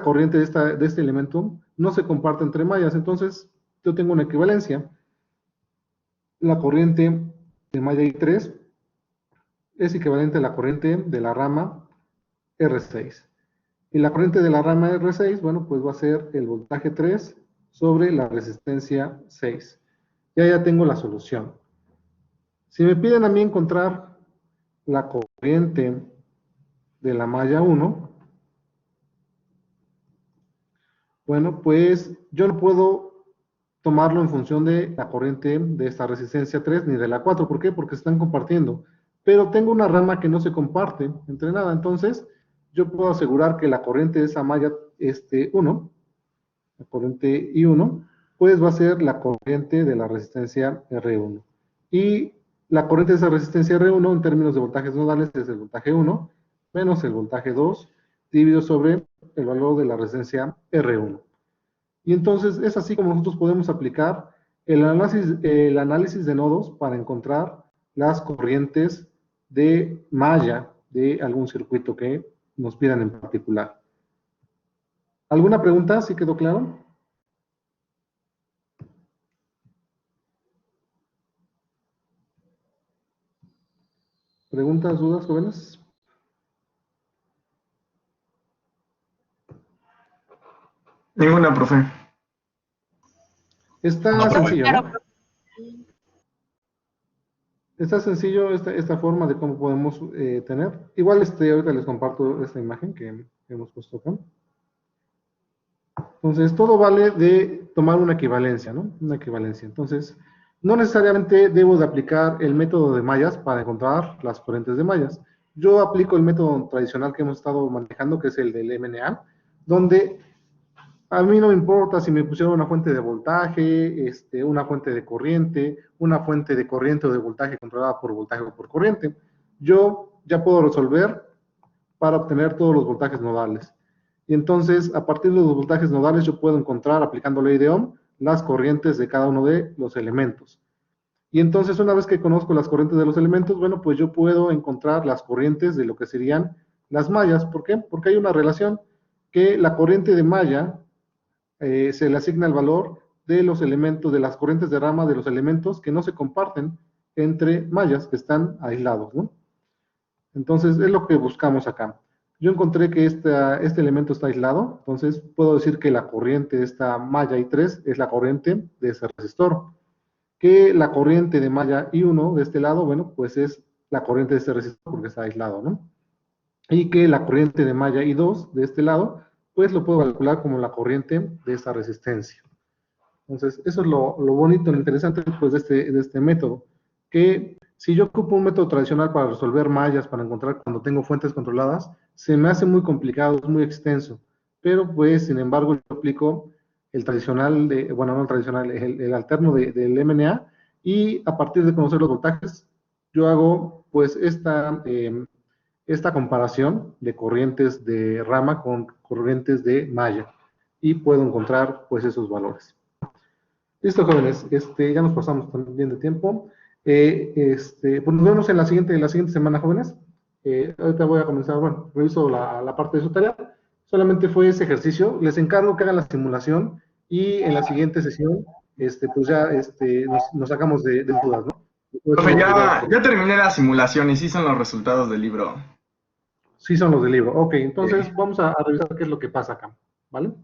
corriente de este elemento no se comparte entre mallas. Entonces, yo tengo una equivalencia. La corriente de malla I3 es equivalente a la corriente de la rama R6. Y la corriente de la rama R6, bueno, pues va a ser el voltaje 3 sobre la resistencia 6. Ya tengo la solución. Si me piden a mí encontrar la corriente de la malla 1, bueno, pues yo no puedo tomarlo en función de la corriente de esta resistencia 3 ni de la 4. ¿Por qué? Porque se están compartiendo. Pero tengo una rama que no se comparte entre nada. Entonces, yo puedo asegurar que la corriente de esa malla 1, la corriente I1, pues va a ser la corriente de la resistencia R1. Y la corriente de esa resistencia R1 en términos de voltajes nodales es el voltaje 1 menos el voltaje 2 dividido sobre el valor de la resistencia R1. Y entonces es así como nosotros podemos aplicar el análisis de nodos para encontrar las corrientes de malla de algún circuito que nos pidan en particular. ¿Alguna pregunta? ¿Sí quedó claro? ¿Preguntas, dudas, jóvenes? Ninguna, profe. Está No, profe. sencillo, ¿no? Está sencillo esta forma de cómo podemos tener. Igual ahorita les comparto esta imagen que hemos puesto acá. Entonces, todo vale de tomar una equivalencia, ¿no? Una equivalencia. Entonces, no necesariamente debo de aplicar el método de mallas para encontrar las corrientes de mallas. Yo aplico el método tradicional que hemos estado manejando, que es el del MNA, donde a mí no me importa si me pusieron una fuente de voltaje, una fuente de corriente o de voltaje controlada por voltaje o por corriente. Yo ya puedo resolver para obtener todos los voltajes nodales. Y entonces, a partir de los voltajes nodales, yo puedo encontrar, aplicando ley de Ohm, las corrientes de cada uno de los elementos. Y entonces, una vez que conozco las corrientes de los elementos, bueno, pues yo puedo encontrar las corrientes de lo que serían las mallas. ¿Por qué? Porque hay una relación que la corriente de malla se le asigna el valor de los elementos, de las corrientes de rama de los elementos que no se comparten entre mallas que están aislados, ¿no? Entonces, es lo que buscamos acá. Yo encontré que este elemento está aislado, entonces puedo decir que la corriente de esta malla I3 es la corriente de ese resistor. Que la corriente de malla I1 de este lado, bueno, pues es la corriente de este resistor porque está aislado, ¿no? Y que la corriente de malla I2 de este lado, pues lo puedo calcular como la corriente de esta resistencia. Entonces, eso es lo bonito, lo interesante pues, de este método, que si yo ocupo un método tradicional para resolver mallas, para encontrar cuando tengo fuentes controladas, se me hace muy complicado, es muy extenso, pero pues, sin embargo, yo aplico el tradicional, bueno, no el tradicional, el alterno del MNA, y a partir de conocer los voltajes, yo hago pues esta comparación de corrientes de rama con corrientes de malla, y puedo encontrar pues esos valores. Listo, jóvenes, ya nos pasamos también de tiempo. Pues nos vemos en la siguiente semana, jóvenes. Ahorita voy a comenzar, bueno, reviso la parte de su tarea. Solamente fue ese ejercicio. Les encargo que hagan la simulación y en la siguiente sesión, pues ya nos sacamos de dudas, ¿no? Profe, ya terminé la simulación y sí son los resultados del libro. Sí son los del libro. Ok, entonces vamos a revisar qué es lo que pasa acá, ¿vale? Sí,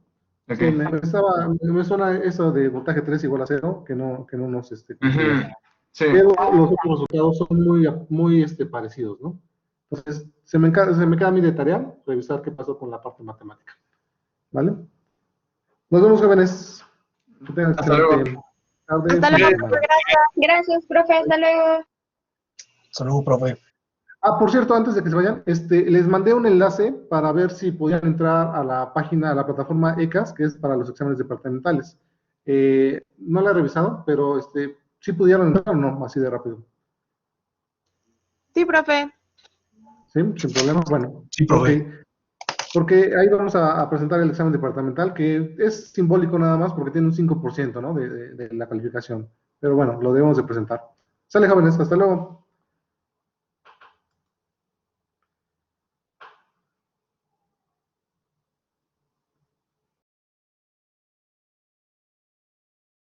Okay. me suena eso de voltaje 3 igual a 0, que no nos Sí. pero los otros resultados son muy parecidos, ¿no? Entonces, se me queda a mí de tarea revisar qué pasó con la parte matemática, ¿vale? Nos vemos, jóvenes. Que tengan Hasta luego. tarde. Hasta luego, profe, gracias. Gracias, profe, hasta luego. Hasta luego, profe. Ah, por cierto, antes de que se vayan, les mandé un enlace para ver si podían entrar a la página, a la plataforma ECAS, que es para los exámenes departamentales. No la he revisado, pero ¿sí pudieron entrar o no? Así de rápido. Sí, profe. ¿Sí? Sin problema. Bueno. Sí, profe. Okay. Porque ahí vamos a presentar el examen departamental, que es simbólico nada más porque tiene un 5%, ¿no? de la calificación. Pero bueno, lo debemos de presentar. Sale, jóvenes, hasta luego.